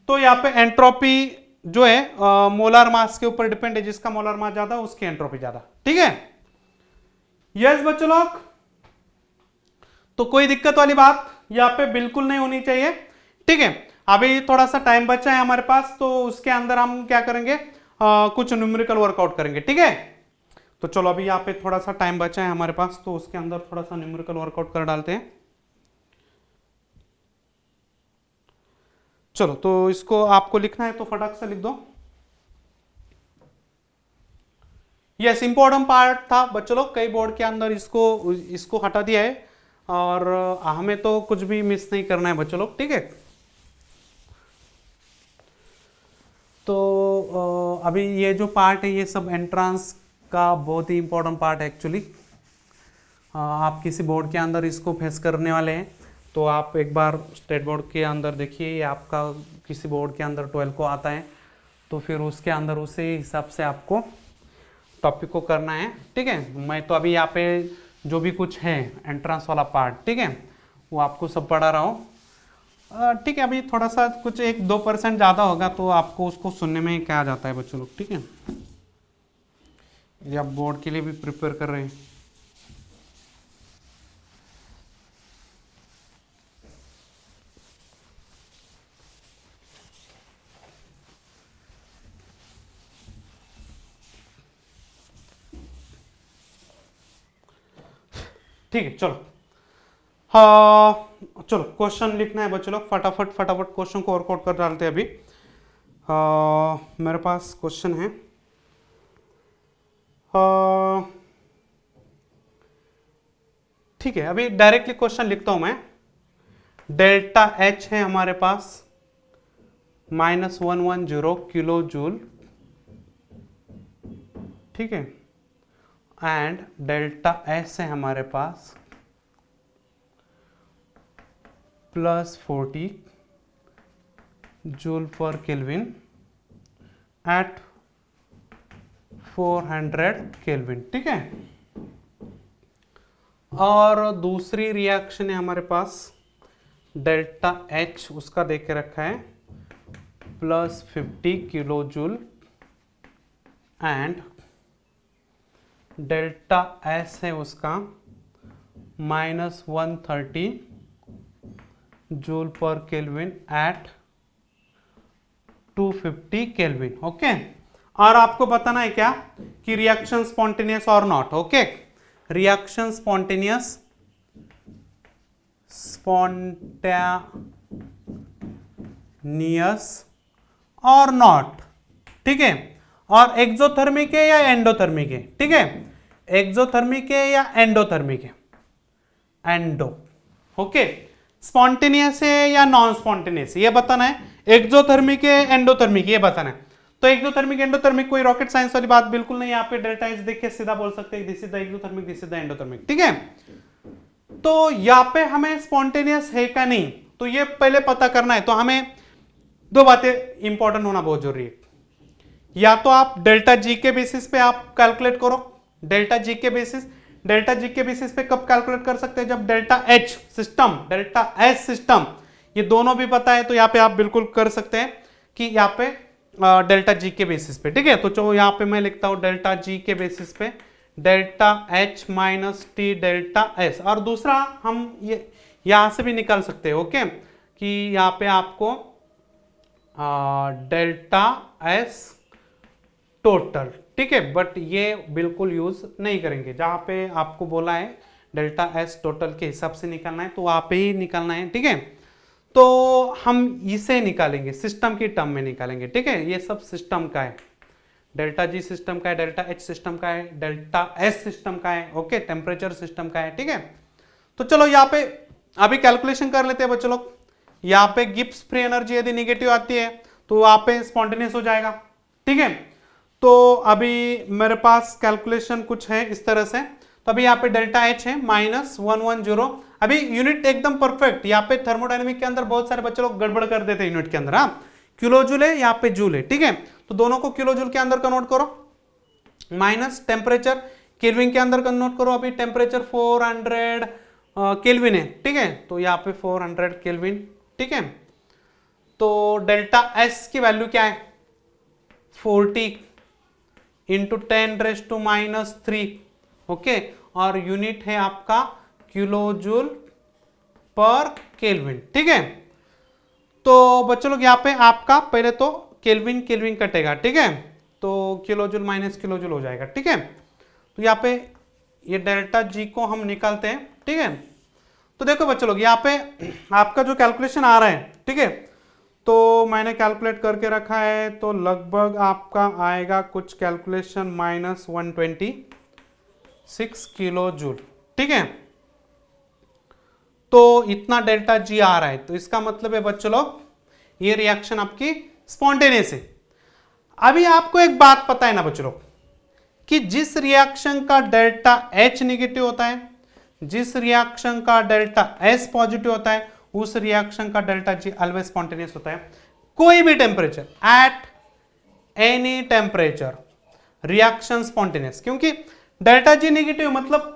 [SPEAKER 1] तो यहां पे एंट्रोपी जो है मोलार मास के ऊपर डिपेंड है, जिसका मोलार मास ज्यादा उसकी एंट्रोपी ज्यादा, ठीक है। यस बच्चों लोग, तो कोई दिक्कत वाली बात यहां पे बिल्कुल नहीं होनी चाहिए, ठीक है। अभी थोड़ा सा टाइम बचा है हमारे पास, तो उसके अंदर हम क्या करेंगे, कुछ न्यूमेरिकल वर्कआउट करेंगे, ठीक है। तो चलो अभी यहाँ पे थोड़ा सा टाइम बचा है हमारे पास, तो उसके अंदर थोड़ा सा न्यूमेरिकल वर्कआउट कर डालते हैं। चलो, तो इसको आपको लिखना है तो फटाक से लिख दो। यस, इंपॉर्टेंट पार्ट था बच्चों लोग, कई बोर्ड के अंदर इसको हटा दिया है, और हमें तो कुछ भी मिस नहीं करना है बच्चों लोग, ठीक है। तो अभी ये जो पार्ट है ये सब एंट्रांस का बहुत ही इंपॉर्टेंट पार्ट है एक्चुअली। आप किसी बोर्ड के अंदर इसको फेस करने वाले हैं, तो आप एक बार स्टेट बोर्ड के अंदर देखिए, ये आपका किसी बोर्ड के अंदर 12 को आता है, तो फिर उसके अंदर उसी हिसाब से आपको टॉपिक को करना है, ठीक है। मैं तो अभी यहाँ पे जो भी कुछ है एंट्रांस वाला पार्ट, ठीक है, वो आपको सब पढ़ा रहा हूँ, ठीक है। अभी थोड़ा सा कुछ 1-2% ज़्यादा होगा, तो आपको उसको सुनने में क्या आ जाता है बच्चों लोग, ठीक है। यदि आप बोर्ड के लिए भी प्रिपेयर कर रहे हैं। ठीक है, चलो। हाँ चलो, क्वेश्चन लिखना है बच्चों लोग, फटाफट फटाफट क्वेश्चन को वर्कआउट कर डालते हैं अभी। मेरे पास क्वेश्चन है। ठीक है, अभी डायरेक्टली क्वेश्चन लिखता हूं मैं। डेल्टा एच है हमारे पास -110 किलो जूल, ठीक है, एंड डेल्टा एस है हमारे पास +40 joule per kelvin at 400 kelvin, ठीक है। और दूसरी रिएक्शन है हमारे पास डेल्टा एच, उसका देख के रखा है +50 kilo joule and delta S है उसका -130 joule per kelvin eight 250 kelvin, okay. और आपको बताना है क्या कि रिएक्शन स्पॉन्टेनियस और नॉट, ओके। रिएक्शन स्पॉन्टेनियस और नॉट, ठीक है। और एक्सोथर्मिक है या एंडोथर्मिक है, ठीक है। एक्सोथर्मिक है या एंडोथर्मिक है, एंडो, ओके। स्पॉन्टेनियस है या नॉन स्पॉन्टेनियस, ये बताना है। एक्सोथर्मिक है, एंडोथर्मिक, ये बताना है। तो एक्सोथर्मिक एंडोथर्मिक कोई रॉकेट साइंस वाली बात बिल्कुल नहीं। यहाँ पे डेल्टा एच देख के सीधा बोल सकते हैं this is the exothermic, this is the endothermic, ठीक है। तो यहाँ पे हमें स्पॉन्टेनियस है का नहीं, तो ये पहले पता करना है। तो हमें दो बातें इंपॉर्टेंट होना बहुत जरूरी है। या तो आप डेल्टा जी के बेसिस पे आप कैलकुलेट करो, डेल्टा जी के बेसिस। डेल्टा जी के बेसिस पे कब कैलकुलेट कर सकते हैं, जब delta H system, delta S system, ये दोनों भी पता है, तो यहाँ पे आप बिल्कुल कर सकते हैं कि यहाँ पे डेल्टा जी के बेसिस पे, ठीक है। तो जो यहाँ पे मैं लिखता हूं डेल्टा जी के बेसिस पे delta H minus T delta S. और दूसरा हम ये यहां से भी निकाल सकते हैं, ओके, कि यहाँ पे आपको डेल्टा एस टोटल, ठीक है। बट ये बिल्कुल यूज नहीं करेंगे। जहां पे आपको बोला है डेल्टा एस टोटल के हिसाब से निकालना है, तो वहां पे ही निकालना है, ठीक है। तो हम इसे निकालेंगे, सिस्टम की टर्म में निकालेंगे, ठीक है। ये सब सिस्टम का है, डेल्टा जी सिस्टम का है, डेल्टा एच सिस्टम का है, डेल्टा एस सिस्टम का है, ओके, टेम्परेचर सिस्टम का है, ठीक है। तो चलो यहाँ पे अभी कैलकुलेशन कर लेते हैं बच्चों लोग। यहाँ पे गिब्स फ्री एनर्जी यदि निगेटिव आती है तो वहां पे स्पॉन्टेनियस हो जाएगा, ठीक है। तो अभी मेरे पास कैलकुलेशन कुछ है इस तरह से। तो अभी यहाँ पे डेल्टा एच है -110। अभी यूनिट एकदम परफेक्ट। यहाँ पे थर्मोडायनेमिक के अंदर बहुत सारे बच्चे लोग गड़बड़ कर देते हैं यूनिट के अंदर। हाँ, किलो जूल है, यहाँ पे जूल है, ठीक है। तो दोनों को किलो जूल के अंदर कन्वर्ट करो, माइनस टेम्परेचर केल्विन के अंदर कन्वर्ट करो। अभी टेम्परेचर 400 केल्विन है, ठीक है। तो यहाँ पे 400 केल्विन, ठीक है। तो डेल्टा एस की वैल्यू क्या है, 40 इंटू 10⁻⁻3, ओके। और यूनिट है आपका किलो जूल पर केल्विन, ठीक है। तो बच्चों लोग यहाँ पे आपका पहले तो केल्विन केल्विन कटेगा, ठीक है। तो kilo joule minus kilo joule हो जाएगा, ठीक है। तो यहाँ पे ये डेल्टा जी को हम निकालते हैं, ठीक है। तो देखो बच्चों लोग यहाँ पे आपका जो कैलकुलेशन आ रहा है, ठीक है, तो मैंने कैलकुलेट करके रखा है। तो लगभग आपका आएगा कुछ कैलकुलेशन -126 किलो जूल, ठीक है। तो इतना डेल्टा जी आ रहा है, तो इसका मतलब है बच्चों लोग ये रिएक्शन आपकी स्पॉन्टेनियस है। अभी आपको एक बात पता है ना बच्चों लोग, कि जिस रिएक्शन का डेल्टा एच निगेटिव होता है, जिस रिएक्शन का डेल्टा एस पॉजिटिव होता है, उस रिएक्शन का डेल्टा जी ऑलवेज स्पॉन्टेनियस होता है। कोई भी temperature, at any temperature reaction spontaneous. क्योंकि डेल्टा जी नेगेटिव मतलब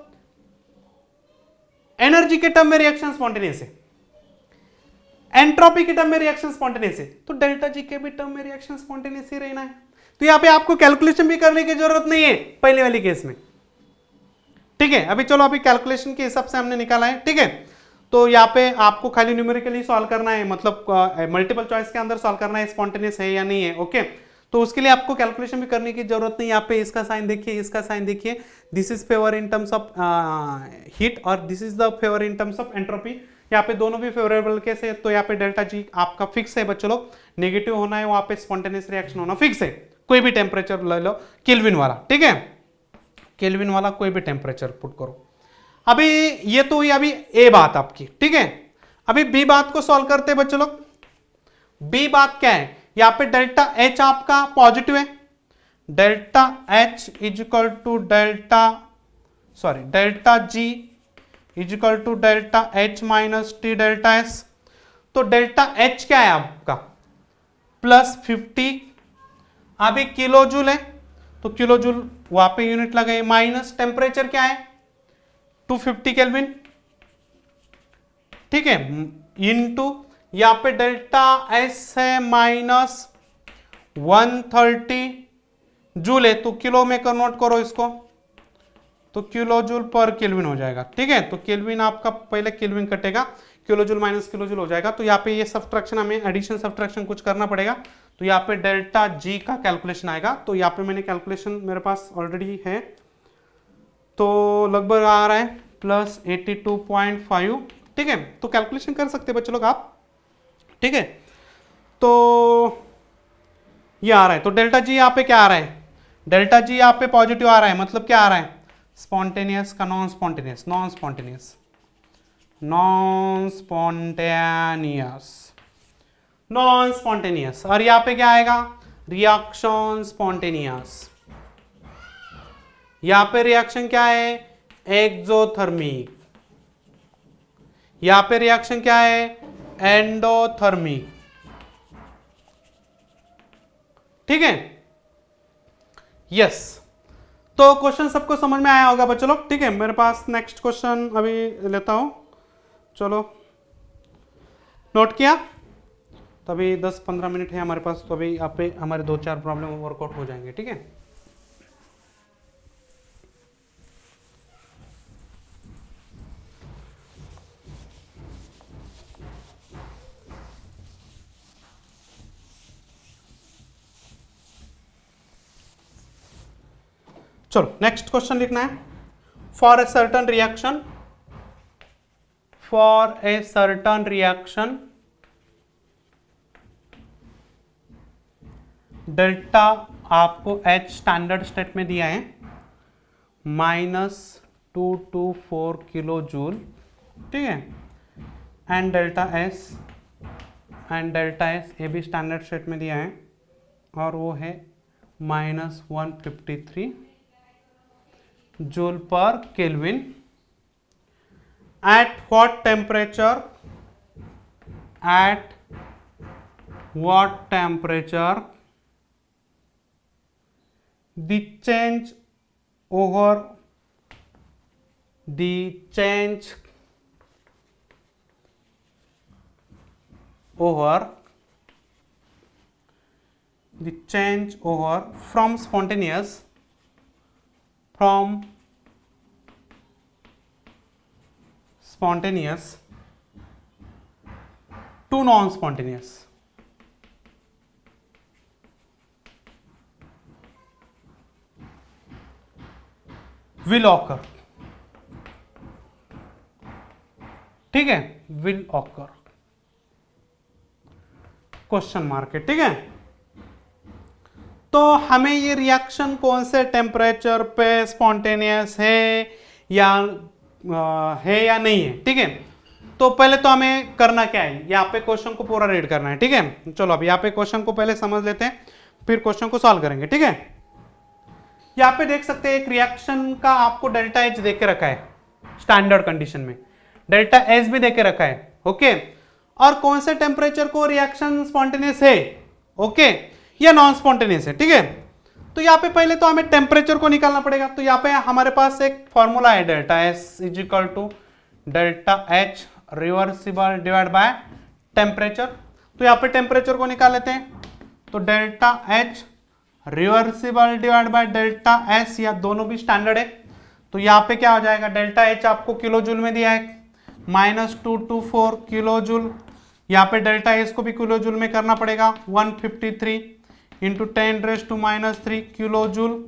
[SPEAKER 1] एनर्जी के टर्म में रिएक्शन स्पॉन्टेनियस है, एंट्रोपी के टर्म में रिएक्शन स्पॉन्टेनियस है, तो डेल्टा जी के भी टर्म में रिएक्शन स्पॉन्टेनियस ही रहना है। तो यहाँ पे आपको कैलकुलेशन भी करने की जरूरत नहीं है पहले वाली केस में, ठीक है। अभी चलो अभी कैलकुलेशन के हिसाब से हमने निकाला है, ठीक है। तो यहाँ पे आपको खाली न्यूमेरिकली सॉल्व करना है, मतलब मल्टीपल चॉइस के अंदर सॉल्व करना है स्पॉन्टेनियस है या नहीं है, ओके। तो उसके लिए आपको कैलकुलेशन भी करने की जरूरत नहीं। यहाँ पे इसका साइन देखिए, इसका साइन देखिए, this is favour in terms of heat और this is the favour in terms of entropy. यहाँ पे दोनों भी फेवरेबल केस है, तो यहाँ पे डेल्टा जी आपका फिक्स है बच्चों लोग, नेगेटिव होना है, वहां पे स्पॉन्टेनियस रिएक्शन होना फिक्स है। कोई भी टेम्परेचर ले लो, केल्विन वाला, ठीक है, केल्विन वाला कोई भी टेम्परेचर पुट करो। अभी ये तो हुई अभी ए बात आपकी, ठीक है। अभी बी बात को सॉल्व करते हैं बच्चों लोग। बी बात क्या है, यहां पे डेल्टा एच आपका पॉजिटिव है, delta H is equal to delta G is equal to delta H minus T delta S. तो डेल्टा एच क्या है आपका +50, अभी किलो जूल है तो किलो जूल वहां पे यूनिट लगाए, माइनस टेम्परेचर क्या है 250 केल्विन, ठीक है, इनटू यहां पे डेल्टा एस है -130 जूल है, तो किलो में कन्वर्ट करो इसको, तो किलो जूल पर केल्विन हो जाएगा, ठीक है। तो केल्विन आपका पहले केल्विन कटेगा, kilo joule minus kilo joule हो जाएगा। तो यहाँ पे ये सब्ट्रैक्शन हमें एडिशन सब्ट्रैक्शन कुछ करना पड़ेगा, तो यहाँ पे डेल्टा जी का कैलकुलेशन आएगा। तो यहाँ पे मैंने कैलकुलेशन मेरे पास ऑलरेडी है, तो लगभग आ रहा है +82.5, ठीक है। तो कैलकुलेशन कर सकते हैं बच्चों लोग आप, ठीक है। तो ये आ रहा है, तो डेल्टा जी यहाँ पे क्या आ रहा है, डेल्टा जी यहाँ पे पॉजिटिव आ रहा है, मतलब क्या आ रहा है, स्पॉन्टेनियस का non spontaneous, non spontaneous, non spontaneous, non spontaneous. और यहाँ पे क्या आएगा, रिएक्शन स्पॉन्टेनियस। यहां पे रिएक्शन क्या है, एक्सोथर्मिक। यहां पे रिएक्शन क्या है, एंडोथर्मिक, ठीक है, यस। तो क्वेश्चन सबको समझ में आया होगा बच्चों लोग, ठीक है। मेरे पास नेक्स्ट क्वेश्चन अभी लेता हूं, चलो नोट किया। तो अभी 10-15 मिनट है हमारे पास, तो अभी आप पे हमारे 2-4 प्रॉब्लम वर्कआउट हो जाएंगे, ठीक है। चलो नेक्स्ट क्वेश्चन लिखना है। For a certain reaction delta आपको H स्टैंडर्ड स्टेट में दिया है -224 किलो जूल, ठीक है, एंड डेल्टा एस ये भी स्टैंडर्ड स्टेट में दिया है और वो है -153 joule per kelvin. At what temperature the change over from spontaneous to non-spontaneous will occur, ठीक है, will occur, क्वेश्चन मार्क है, ठीक है। तो हमें ये रिएक्शन कौन से टेम्परेचर पे स्पॉन्टेनियस है या नहीं है, ठीक है। तो पहले तो हमें करना क्या है, यहाँ पे क्वेश्चन को पूरा रीड करना है, ठीक है। चलो अब यहाँ पे क्वेश्चन को पहले समझ लेते हैं, फिर क्वेश्चन को सॉल्व करेंगे, ठीक है। यहाँ पे देख सकते हैं एक रिएक्शन का आपको डेल्टा एच देके रखा है स्टैंडर्ड कंडीशन में, डेल्टा एस भी देके रखा है, ओके। और कौन से टेम्परेचर को रिएक्शन स्पॉन्टेनियस है, ओके, या नॉन स्पॉन्टेनियस है, ठीक है। तो यहाँ पे पहले तो हमें टेम्परेचर को निकालना पड़ेगा। तो यहाँ पे हमारे पास एक फॉर्मूला है, delta S is equal to delta H reversible divide by temperature. तो यहाँ पे टेम्परेचर को निकाल लेते हैं, तो delta H reversible divide by delta S, या दोनों भी स्टैंडर्ड है। तो यहाँ पे क्या हो जाएगा, डेल्टा एच आपको किलो जूल में दिया है, -224 किलो जूल। यहाँ पे डेल्टा एस को भी किलो जूल में करना पड़ेगा, 153 इंटू 10⁻³ किलो जूल,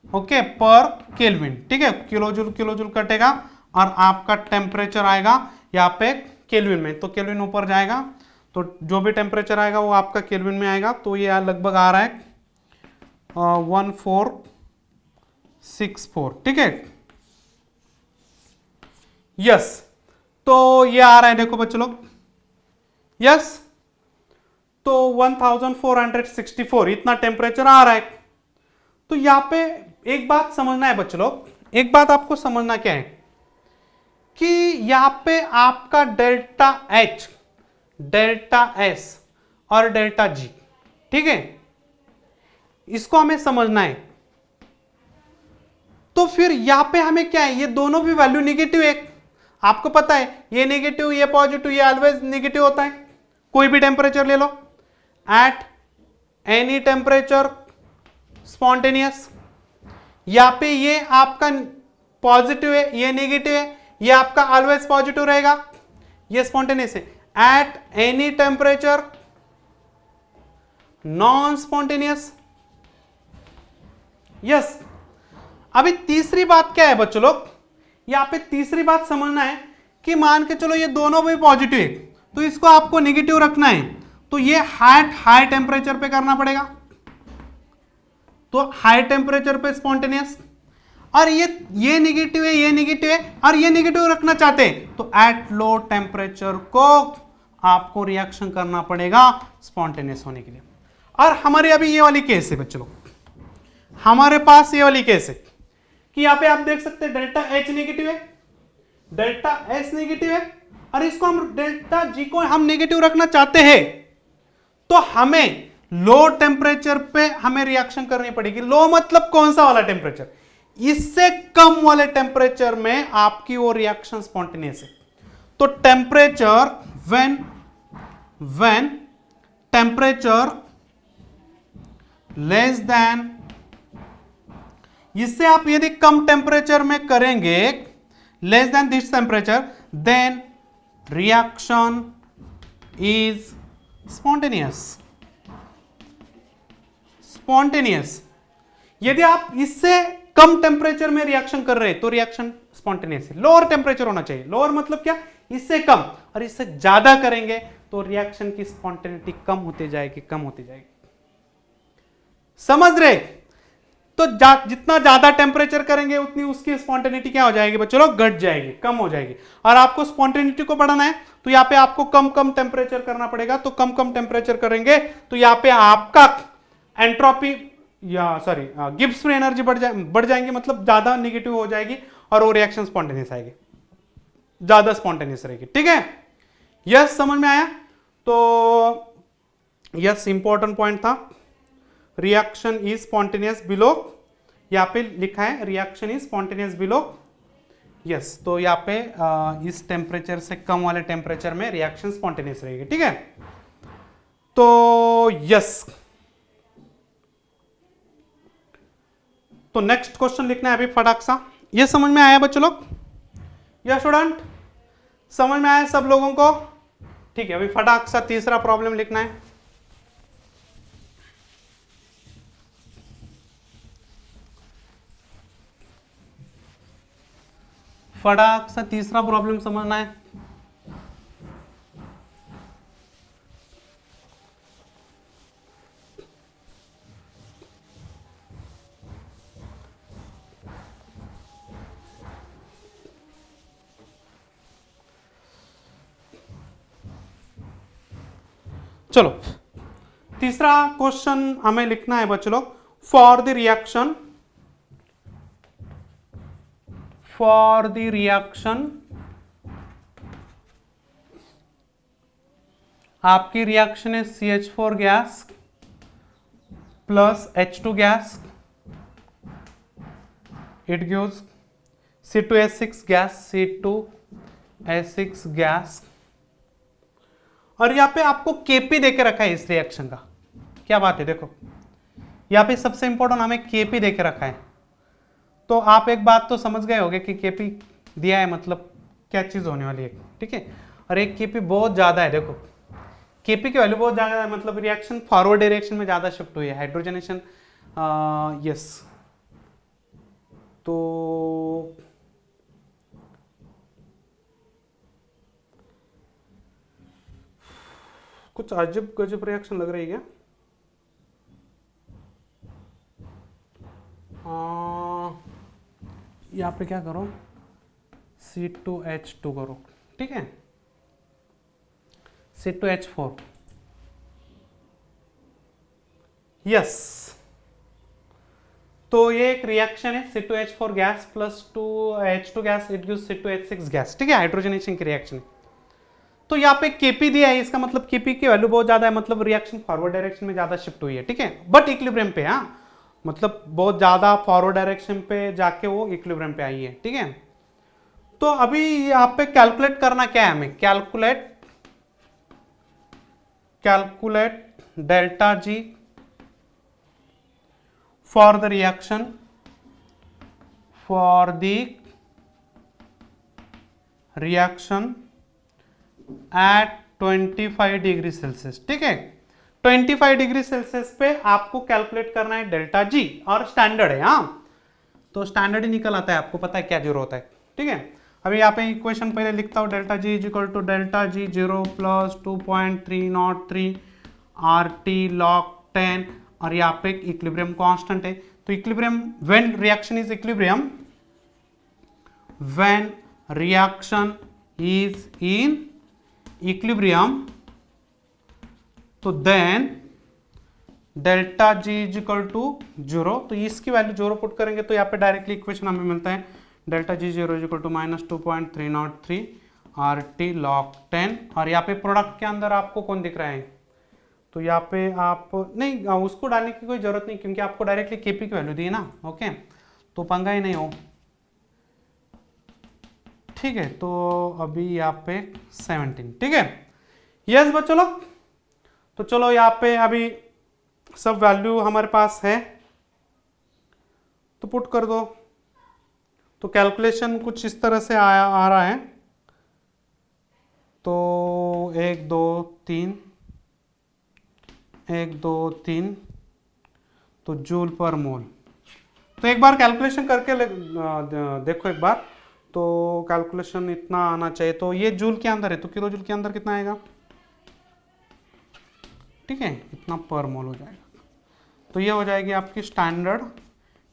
[SPEAKER 1] ओके, पर केल्विन। ठीक है, किलो जूल कटेगा और आपका टेम्परेचर आएगा यहाँ पे केल्विन में, तो केल्विन ऊपर जाएगा, तो जो भी टेम्परेचर आएगा वो आपका केल्विन में आएगा। तो ये लगभग आ रहा है 1464। ठीक है, यस, तो ये आ रहा है, देखो बच्चों लोग, यस, तो 1464 इतना टेम्परेचर आ रहा है। तो यहां पे एक बात समझना है बच्चों लोग, एक बात आपको समझना क्या है कि यहां पे आपका डेल्टा एच, डेल्टा एस और डेल्टा जी, ठीक है, इसको हमें समझना है। तो फिर यहां पे हमें क्या है, ये दोनों भी वैल्यू नेगेटिव है, आपको पता है, ये नेगेटिव ये पॉजिटिव, ये ऑलवेज नेगेटिव होता है, कोई भी टेम्परेचर ले लो, एट एनी टेम्परेचर स्पॉन्टेनियस। यहां पे ये आपका पॉजिटिव है, ये नेगेटिव है, ये आपका ऑलवेज पॉजिटिव रहेगा, ये स्पॉन्टेनियस है। At any temperature non spontaneous, yes. अभी तीसरी बात क्या है बच्चों लोग, यहां पे तीसरी बात समझना है कि मान के चलो ये दोनों भी पॉजिटिव है, तो इसको आपको नेगेटिव रखना है, तो ये हाई टेम्परेचर पे करना पड़ेगा, तो हाई टेम्परेचर पे स्पॉन्टेनियस। और ये नेगेटिव है, ये नेगेटिव है, और ये नेगेटिव रखना चाहते हैं, तो एट लो टेम्परेचर को आपको रिएक्शन करना पड़ेगा स्पॉन्टेनियस होने के लिए। और हमारे अभी ये वाली केस है बच्चों लोग, हमारे पास ये वाली केस है कि यहां पे आप देख सकते हैं डेल्टा एच नेगेटिव है, डेल्टा एस नेगेटिव है, और इसको हम डेल्टा जी को हम नेगेटिव रखना चाहते हैं, तो हमें लो टेम्परेचर पे हमें रिएक्शन करनी पड़ेगी। लो मतलब कौन सा वाला टेम्परेचर, इससे कम वाले टेम्परेचर में आपकी वो रिएक्शन स्पॉन्टेनियस है। तो temperature when temperature less than, इससे आप यदि कम टेम्परेचर में करेंगे, less than this temperature, then reaction is spontaneous, spontaneous. यदि आप इससे कम टेम्परेचर में रिएक्शन कर रहे हैं तो रिएक्शन स्पॉन्टेनियस है। लोअर टेम्परेचर होना चाहिए, लोअर मतलब क्या, इससे कम, और इससे ज्यादा करेंगे तो रिएक्शन की स्पॉन्टेनिटी कम होती जाएगी, कम होती जाएगी। समझ रहे? तो जितना ज्यादा टेम्परेचर करेंगे उतनी उसकी स्पॉन्टेनिटी क्या हो जाएगी बच्चों लोग, घट जाएगी, कम हो जाएगी। और आपको स्पॉन्टेनिटी को बढ़ाना है तो यहाँ पे आपको कम कम टेम्परेचर करना पड़ेगा, तो कम कम टेम्परेचर करेंगे तो यहाँ पे आपका एंट्रोपी या सॉरी गिब्स फ्री एनर्जी बढ़ जाएंगे, मतलब ज्यादा नेगेटिव हो जाएगी और वो रिएक्शन स्पॉन्टेनियस आएगी, ज्यादा स्पॉन्टेनियस रहेगी। ठीक है, यस, समझ में आया? तो यस, इंपॉर्टेंट पॉइंट था, रिएक्शन इज स्पॉन्टेनियस बिलो, यहाँ पे लिखा है reaction is spontaneous below, yes. तो यहाँ पे इस टेम्परेचर से कम वाले टेम्परेचर में रिएक्शन स्पॉन्टेनियस रहेगी। ठीक है, तो यस, तो नेक्स्ट क्वेश्चन लिखना है अभी फटाक सा। ये समझ में आया बच्चों लोग? या स्टूडेंट समझ में आया सब लोगों को? ठीक है, अभी फटाक सा तीसरा प्रॉब्लम लिखना है। फटाक सा तीसरा प्रॉब्लम समझना है। चलो, तीसरा क्वेश्चन हमें लिखना है बच्चों लोग, for the reaction, for the reaction, आपकी रिएक्शन है CH4 gas plus H2 gas, it gives C2H6 gas, C2H6 gas. और यहां पे आपको Kp देके रखा है इस रिएक्शन का। क्या बात है, देखो यहाँ पे सबसे इंपॉर्टेंट हमें केपी देके रखा है, तो आप एक बात तो समझ गए होंगे कि केपी दिया है मतलब क्या चीज होने वाली है, ठीक है। और एक केपी बहुत ज्यादा है, देखो केपी की वैल्यू बहुत ज्यादा है, मतलब रिएक्शन फॉरवर्ड डायरेक्शन में ज्यादा शिफ्ट हुई है, हाइड्रोजनेशन। यस, तो कुछ अजब गजब रिएक्शन लग रही है क्या? यहाँ पे क्या करो, C2H2 करो, ठीक है, C2H4, यस। तो ये एक रिएक्शन है C2H4 gas plus 2H2 gas, it gives C2H6 gas, ठीक है, हाइड्रोजनेशन की रिएक्शन है। तो यहाँ पे केपी दिया है, इसका मतलब केपी की वैल्यू बहुत ज्यादा है, मतलब रिएक्शन फॉरवर्ड डायरेक्शन में ज्यादा शिफ्ट हुई है, ठीक है, बट इक्विलिब्रियम पे, हाँ, मतलब बहुत ज्यादा फॉरवर्ड डायरेक्शन पे जाके वो इक्विलिब्रियम पे आई है, ठीक है। तो अभी यहाँ पे कैलकुलेट करना क्या है हमें, calculate delta G for the reaction at 25 degree Celsius, ठीक है। 25 डिग्री सेल्सियस पे आपको कैलकुलेट करना है डेल्टा जी, और स्टैंडर्ड है, हाँ, तो स्टैंडर्ड ही निकल आता है, आपको पता है क्या जीरो होता है, ठीक है। अभी यहाँ पे इक्वेशन पहले लिखता हूँ, delta G is equal to delta G 0 plus 2.303 R T log 10, और यहाँ पे इक्विलिब्रियम कांस्टेंट है, तो equilibrium when reaction is equilibrium, when reaction is in equilibrium, तो then delta G is equal to 0, तो इसकी वैल्यू 0 पुट करेंगे तो यहाँ पे डायरेक्टली इक्वेशन हमें मिलता है delta G 0 is equal to -2.303 R T log 10, और यहाँ पे प्रोडक्ट के अंदर आपको कौन दिख रहा है, तो यहाँ पे आप नहीं उसको डालने की कोई जरूरत नहीं, क्योंकि आपको डायरेक्टली केपी की वैल्यू दी है ना, ओके, तो पंगा ही नहीं हो, ठीक है। तो अभी यहाँ पे 17, ठीक है, यस बच्चों लोग। तो चलो यहाँ पे अभी सब वैल्यू हमारे पास है, तो पुट कर दो, तो कैलकुलेशन कुछ इस तरह से आ रहा है, तो 1 2 3 1 2 3, तो जूल पर मोल, तो एक बार कैलकुलेशन करके देखो एक बार, तो कैलकुलेशन इतना आना चाहिए, तो ये जूल के अंदर है, तो किलो जूल के अंदर कितना आएगा, ठीक है, इतना पर मोल हो जाएगा, तो ये हो जाएगी आपकी standard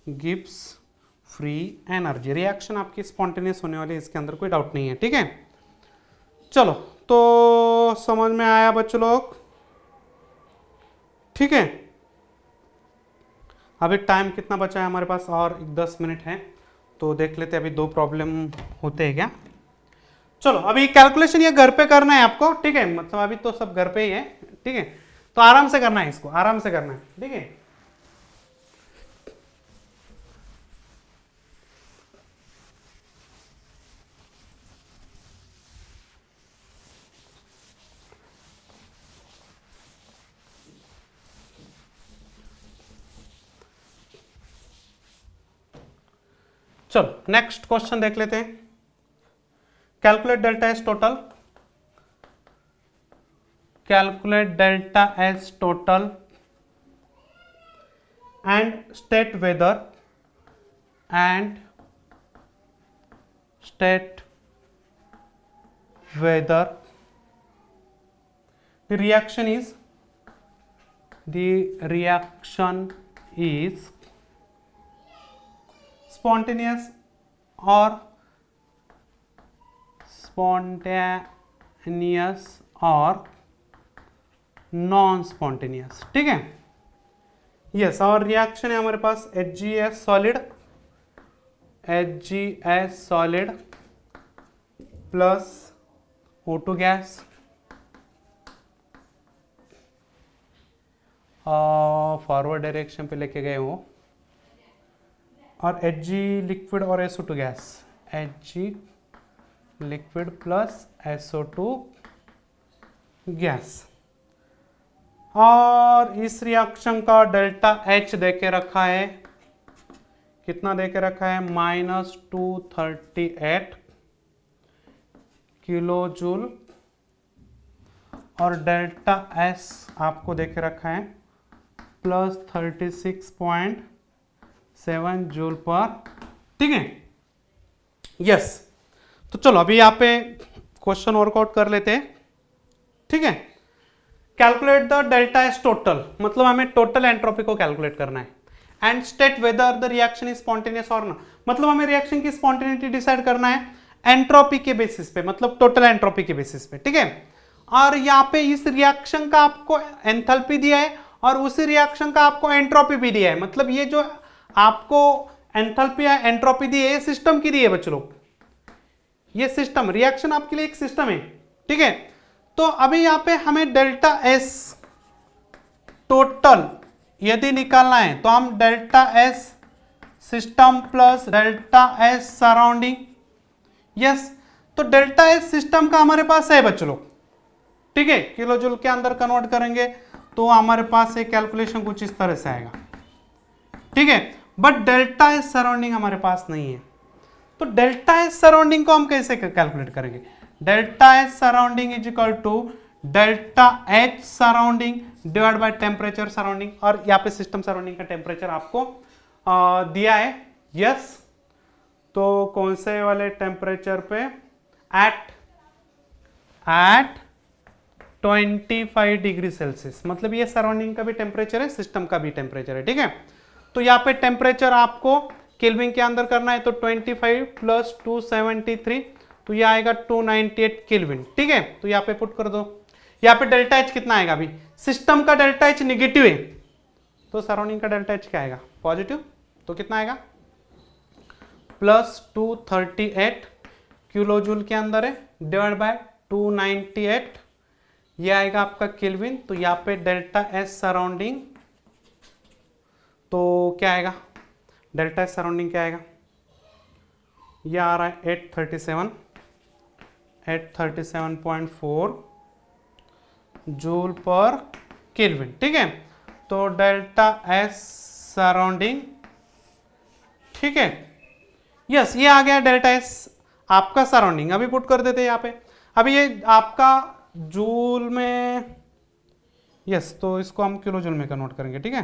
[SPEAKER 1] Gibbs free energy. Reaction आपकी स्पॉन्टेनियस होने वाली है, इसके अंदर कोई डाउट नहीं है, ठीक है। चलो, तो समझ में आया बच्चों लोग, ठीक है। अभी टाइम कितना बचा है हमारे पास, और 10 मिनट है, तो देख लेते हैं अभी 2 प्रॉब्लम होते हैं क्या। चलो, अभी कैलकुलेशन ये घर पे करना है आपको, ठीक है, मतलब अभी तो सब घर पे ही है, ठीक है, तो आराम से करना है, इसको आराम से करना है, ठीक है। चलो नेक्स्ट क्वेश्चन देख लेते हैं, calculate delta S total, calculate delta S total and state whether the reaction is spontaneous or non spontaneous, ठीक है, यस। और रिएक्शन है हमारे पास HgS solid plus O2 gas, forward direction पे लेके गए हो, और Hg लिक्विड और SO2 gas, Hg liquid plus SO2 gas, और इस रिएक्शन का डेल्टा एच देके रखा है, कितना देके रखा है, -238 किलो जूल, और डेल्टा एस आपको देके रखा है +36.7 जूल पर, ठीक है। यस, तो चलो अभी यहाँ पे क्वेश्चन वर्कआउट कर लेते हैं, ठीक है। Calculate the delta S total, मतलब हमें टोटल एंट्रोपी को कैलकुलेट करना है, and state whether the reaction is spontaneous और नॉट, मतलब हमें रिएक्शन की स्पॉन्टेनिटी डिसाइड करना है एंट्रोपी के बेसिस पे, मतलब टोटल एंट्रोपी के बेसिस पे, ठीक है। और यहाँ पे इस रिएक्शन का आपको एंथैल्पी दिया है और उसी रिएक्शन का आपको एंट्रोपी भी दिया है, मतलब ये जो आपको एंथैल्पी या एंट्रोपी दी है सिस्टम की दी है बच्चों लोग, ये सिस्टम रिएक्शन आपके लिए एक सिस्टम है, ठीक है। तो अभी यहां पे हमें डेल्टा एस टोटल यदि निकालना है तो हम delta S system plus delta S surrounding, yes, तो डेल्टा एस सिस्टम का हमारे पास है बच्चों लोग, ठीक है। किलो जूल के अंदर कन्वर्ट करेंगे तो हमारे पास एक कैलकुलेशन कुछ इस तरह से आएगा, ठीक है। बट डेल्टा एस सराउंडिंग हमारे पास नहीं है, तो डेल्टा एस सराउंडिंग को हम कैसे कैलकुलेट करेंगे, delta S surrounding is equal to delta H surrounding divide by temperature surrounding, और यहाँ पे सिस्टम सराउंडिंग का टेम्परेचर आपको दिया है, यस। तो कौन से वाले टेम्परेचर पे, एट 25 डिग्री सेल्सियस, मतलब ये सराउंडिंग का भी टेम्परेचर है, सिस्टम का भी टेम्परेचर है, ठीक है। तो यहाँ पे टेम्परेचर आपको केल्विन के अंदर करना है, तो 25 + 273, तो ये आएगा 298 केल्विन, ठीक है। तो यहाँ पे पुट कर दो, यहाँ पे डेल्टा एच कितना आएगा, अभी सिस्टम का डेल्टा एच निगेटिव है तो सराउंडिंग का डेल्टा एच क्या आएगा, पॉजिटिव, तो कितना आएगा +238 किलो जूल के अंदर है डिवाइड बाय 298, ये आएगा आपका केल्विन। तो यहाँ पे डेल्टा एस सराउंडिंग, तो क्या आएगा, डेल्टा एस सराउंडिंग क्या आएगा, ये आ रहा है 837.4 जूल पर केल्विन, ठीक है। तो डेल्टा एस सराउंडिंग, ठीक है, यस, ये आ गया डेल्टा एस आपका सराउंडिंग। अभी पुट कर देते हैं यहाँ पे, अभी ये आपका जूल में, यस, तो इसको हम किलो जूल में कन्वर्ट करेंगे, ठीक है।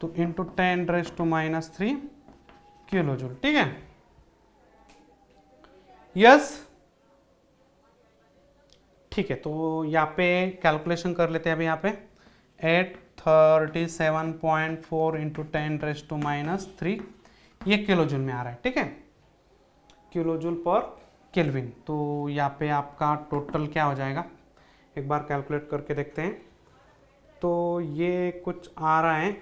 [SPEAKER 1] तो इंटू 10⁻³ किलो जूल, ठीक है, यस, ठीक है। तो यहाँ पे कैलकुलेशन कर लेते हैं अभी, यहाँ पे 837.4 इंटू 10⁻³ ये किलो जूल में आ रहा है, ठीक है, किलो जूल पर केल्विन। तो यहाँ पे आपका टोटल क्या हो जाएगा, एक बार कैलकुलेट करके देखते हैं। तो ये कुछ आ रहा है,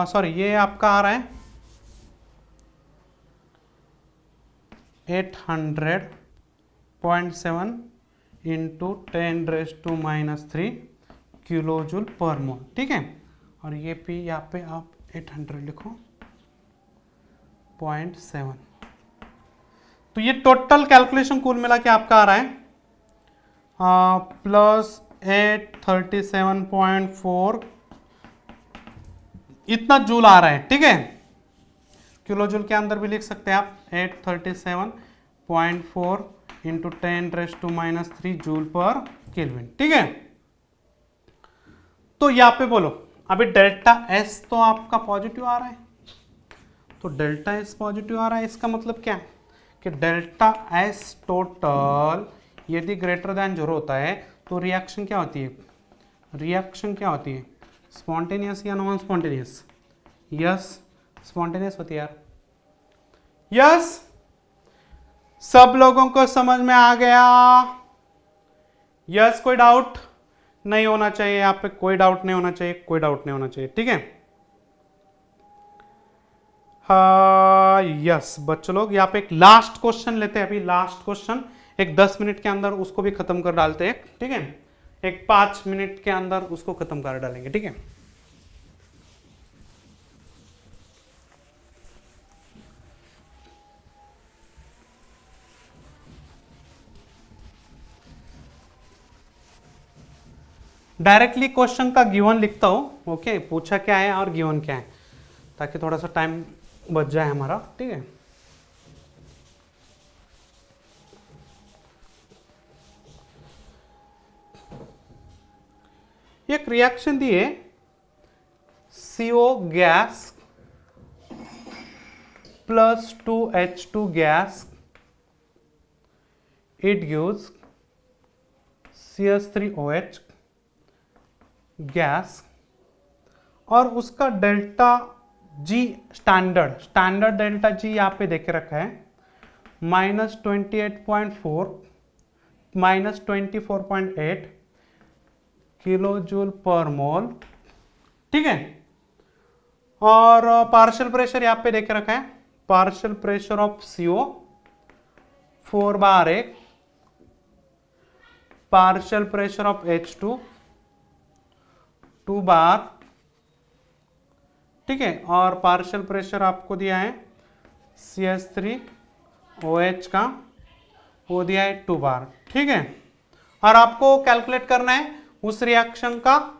[SPEAKER 1] सॉरी, ये आपका आ रहा है 800.7 इंटू 10⁻³ किलो जूल पर मोल, ठीक है। और ये पी यहाँ पे आप 800 लिखो 0.7, तो ये टोटल कैलकुलेशन कुल मिला के आपका आ रहा है +837.4 इतना जूल आ रहा है, ठीक है। किलो जूल के अंदर भी लिख सकते हैं आप 837.4 इंटू 10⁻³ जूल पर केल्विन, ठीक है। तो यहाँ पे बोलो, अभी डेल्टा एस तो आपका पॉजिटिव आ रहा है, तो डेल्टा एस पॉजिटिव आ रहा है, इसका मतलब क्या कि डेल्टा एस टोटल यदि ग्रेटर देन 0 होता है तो रिएक्शन क्या होती है, रिएक्शन क्या होती है, स्पॉन्टेनियस या नॉन स्पॉन्टेनियस, यस, स्पॉन्टेनियस होती है यार, यस, सब लोगों को समझ में आ गया, यस, कोई डाउट नहीं होना चाहिए यहाँ पे, कोई डाउट नहीं होना चाहिए, कोई डाउट नहीं होना चाहिए, ठीक है। हाँ, यस बच्चों लोग, यहाँ पे एक लास्ट क्वेश्चन लेते हैं, अभी लास्ट क्वेश्चन एक 10 मिनट के अंदर उसको भी खत्म कर डालते हैं, ठीक है, एक 5 मिनट के अंदर उसको खत्म कर डालेंगे, ठीक है। डायरेक्टली क्वेश्चन का गिवन लिखता हूँ, ओके, पूछा क्या है और गिवन क्या है, ताकि थोड़ा सा टाइम बच जाए हमारा, ठीक है। एक रिएक्शन दिए, CO gas plus 2H2 gas, it gives CH3OH gas, और उसका delta G standard delta G यहाँ पे देखे रखा है -28.4 -24.8 किलो जूल पर मोल, ठीक है। और पार्शियल प्रेशर यहाँ पे देखे रखा है, partial pressure of CO 4/8, partial pressure of H2 2 बार, ठीक है। और पार्शियल प्रेशर आपको दिया है CH3OH का, वो दिया है 2 बार, ठीक है। और आपको कैलकुलेट करना है उस रिएक्शन का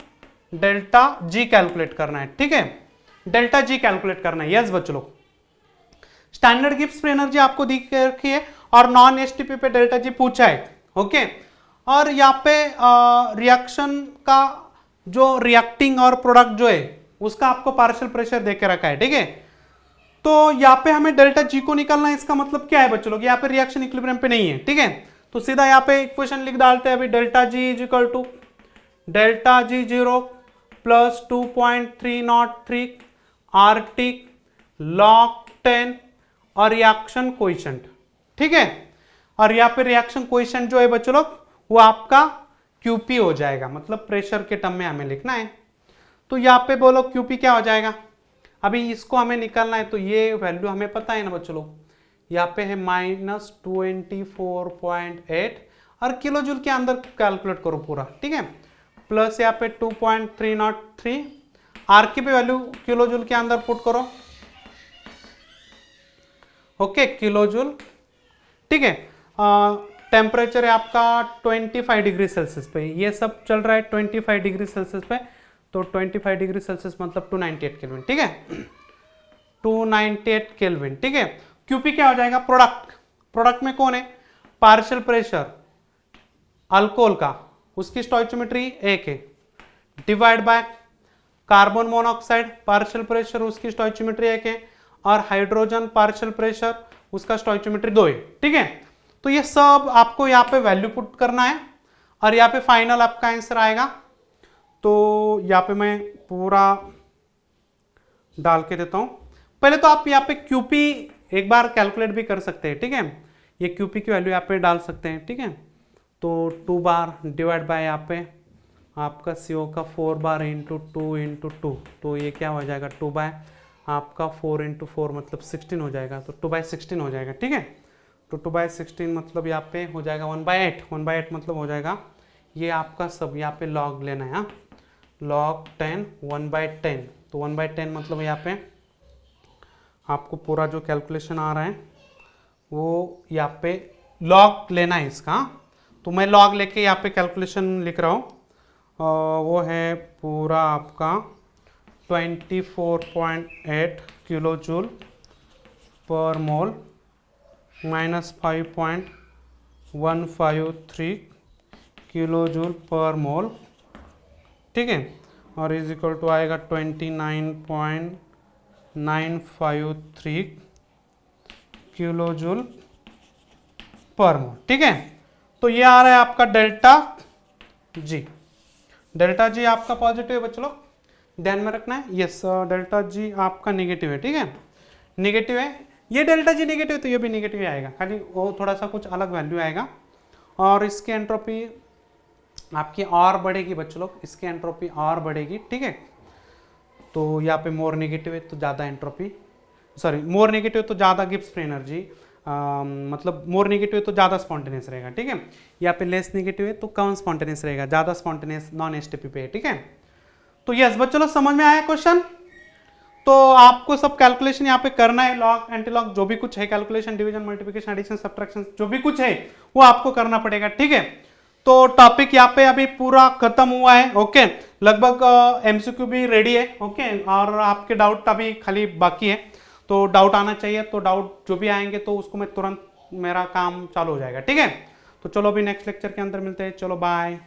[SPEAKER 1] डेल्टा जी कैलकुलेट करना है, ठीक है। डेल्टा जी कैलकुलेट करना है, यस बच्चों लोग। स्टैंडर्ड गिब्स एनर्जी आपको दी रखी है और नॉन एसटीपी पे डेल्टा जी पूछा है, ओके। और यहाँ पे रिएक्शन का जो रिएक्टिंग और प्रोडक्ट जो है उसका आपको पार्शियल प्रेशर देके रखा है, ठीक है। तो यहाँ पे हमें डेल्टा जी को निकालना है, इसका मतलब क्या है बच्चों लोग, यहाँ पे रिएक्शन इक्विलिब्रियम पे नहीं है, ठीक है। तो सीधा यहाँ पे इक्वेशन लिख डालते हैं अभी, delta G is equal to delta G 0 plus 2.303 RT log 10 और रिएक्शन कोएफिशिएंट, ठीक है। और यहाँ पे रिएक्शन कोएफिशिएंट जो है बच्चों लोग वो आपका QP हो जाएगा, मतलब प्रेशर के टर्म में हमें लिखना है। तो यहाँ पे बोलो QP क्या हो जाएगा, अभी इसको हमें निकालना है, तो ये वैल्यू हमें पता है ना बच्चों लोग, यहाँ पे है -24.8 और किलो जूल के अंदर कैलकुलेट करो पूरा, ठीक है। प्लस यहाँ पे 2.303 आर की पे वैल्यू किलो जूल के अंदर पुट करो, ओके, किलो जूल, ठीक है। टेम्परेचर है आपका 25 डिग्री सेल्सियस पे, ये सब चल रहा है 25 डिग्री सेल्सियस पे, तो 25 डिग्री सेल्सियस मतलब 298 केल्विन, ठीक है, 298 केल्विन, ठीक है। क्यूपी क्या हो जाएगा, प्रोडक्ट में कौन है, पार्शियल प्रेशर अल्कोहल का, उसकी स्टोइचियोमेट्री 1 है, divide by carbon monoxide partial pressure, उसकी स्टोइचियोमेट्री 1 है, और हाइड्रोजन पार्शियल प्रेशर उसका स्टोइचियोमेट्री 2 है, ठीक है। तो ये सब आपको यहाँ पे वैल्यू पुट करना है और यहाँ पे फाइनल आपका आंसर आएगा। तो यहाँ पे मैं पूरा डाल के देता हूं, पहले तो आप यहाँ पे QP एक बार कैलकुलेट भी कर सकते हैं, ठीक है। ये QP की वैल्यू यहाँ पे डाल सकते हैं, ठीक है। तो 2 बार डिवाइड बाय यहाँ पे आपका CO का 4 बार इंटू 2 इंटू 2, तो ये क्या हो जाएगा 2 बाय आपका 4 इंटू 4 मतलब 16 हो जाएगा, तो 2/16 हो जाएगा, ठीक है। तो 2/16 मतलब यहाँ पे हो जाएगा 1/8, 1/8 मतलब हो जाएगा ये आपका सब यहाँ पे लॉग लेना है, log 10 1/10, तो 1/10 मतलब यहाँ पे आपको पूरा जो कैलकुलेशन आ रहा है वो यहाँ पे log लेना है इसका, तो मैं log लेके यहाँ पे कैलकुलेशन लिख रहा हूँ, वो है पूरा आपका 24.8 किलो जूल पर मोल -5.153 किलो जूल पर मोल, ठीक है। और इज इक्वल टू आएगा 29.953 किलो जूल पर मोल, ठीक है। तो ये आ रहा है आपका डेल्टा जी। डेल्टा जी आपका पॉजिटिव है बच्चों लोग, ध्यान में रखना है, यस। डेल्टा जी आपका नेगेटिव है, ठीक है, नेगेटिव है। ये डेल्टा जी नेगेटिव है तो ये भी नेगेटिव आएगा, खाली वो थोड़ा सा कुछ अलग वैल्यू आएगा। और इसकी एंट्रोपी आपकी और बढ़ेगी बच्चों लोग, इसकी एंट्रोपी और बढ़ेगी, ठीक है। तो यहाँ पे मोर नेगेटिव है तो ज़्यादा एंट्रोपी, सॉरी मोर नेगेटिव तो ज़्यादा गिब्स फ्री एनर्जी, मतलब मोर नेगेटिव है तो ज़्यादा स्पॉन्टेनियस रहेगा, ठीक है। यहाँ पे लेस नेगेटिव है तो कम स्पॉन्टेनियस रहेगा, ज़्यादा स्पॉन्टेनियस नॉन एसटीपी पे है, ठीक है। तो यस बच्चों लोग समझ में आया क्वेश्चन। तो आपको सब कैलकुलेशन यहाँ पे करना है, लॉग एंटी लॉग जो भी कुछ है calculation, division multiplication addition subtraction जो भी कुछ है वो आपको करना पड़ेगा, ठीक है। तो टॉपिक यहाँ पे अभी पूरा खत्म हुआ है। ओके, लगभग एमसीक्यू भी रेडी है। ओके, और आपके डाउट अभी खाली बाकी है, तो डाउट आना चाहिए, तो डाउट जो भी आएंगे तो उसको मैं तुरंत, मेरा काम चालू हो जाएगा। ठीक है, तो चलो अभी नेक्स्ट लेक्चर के अंदर मिलते हैं। चलो बाय।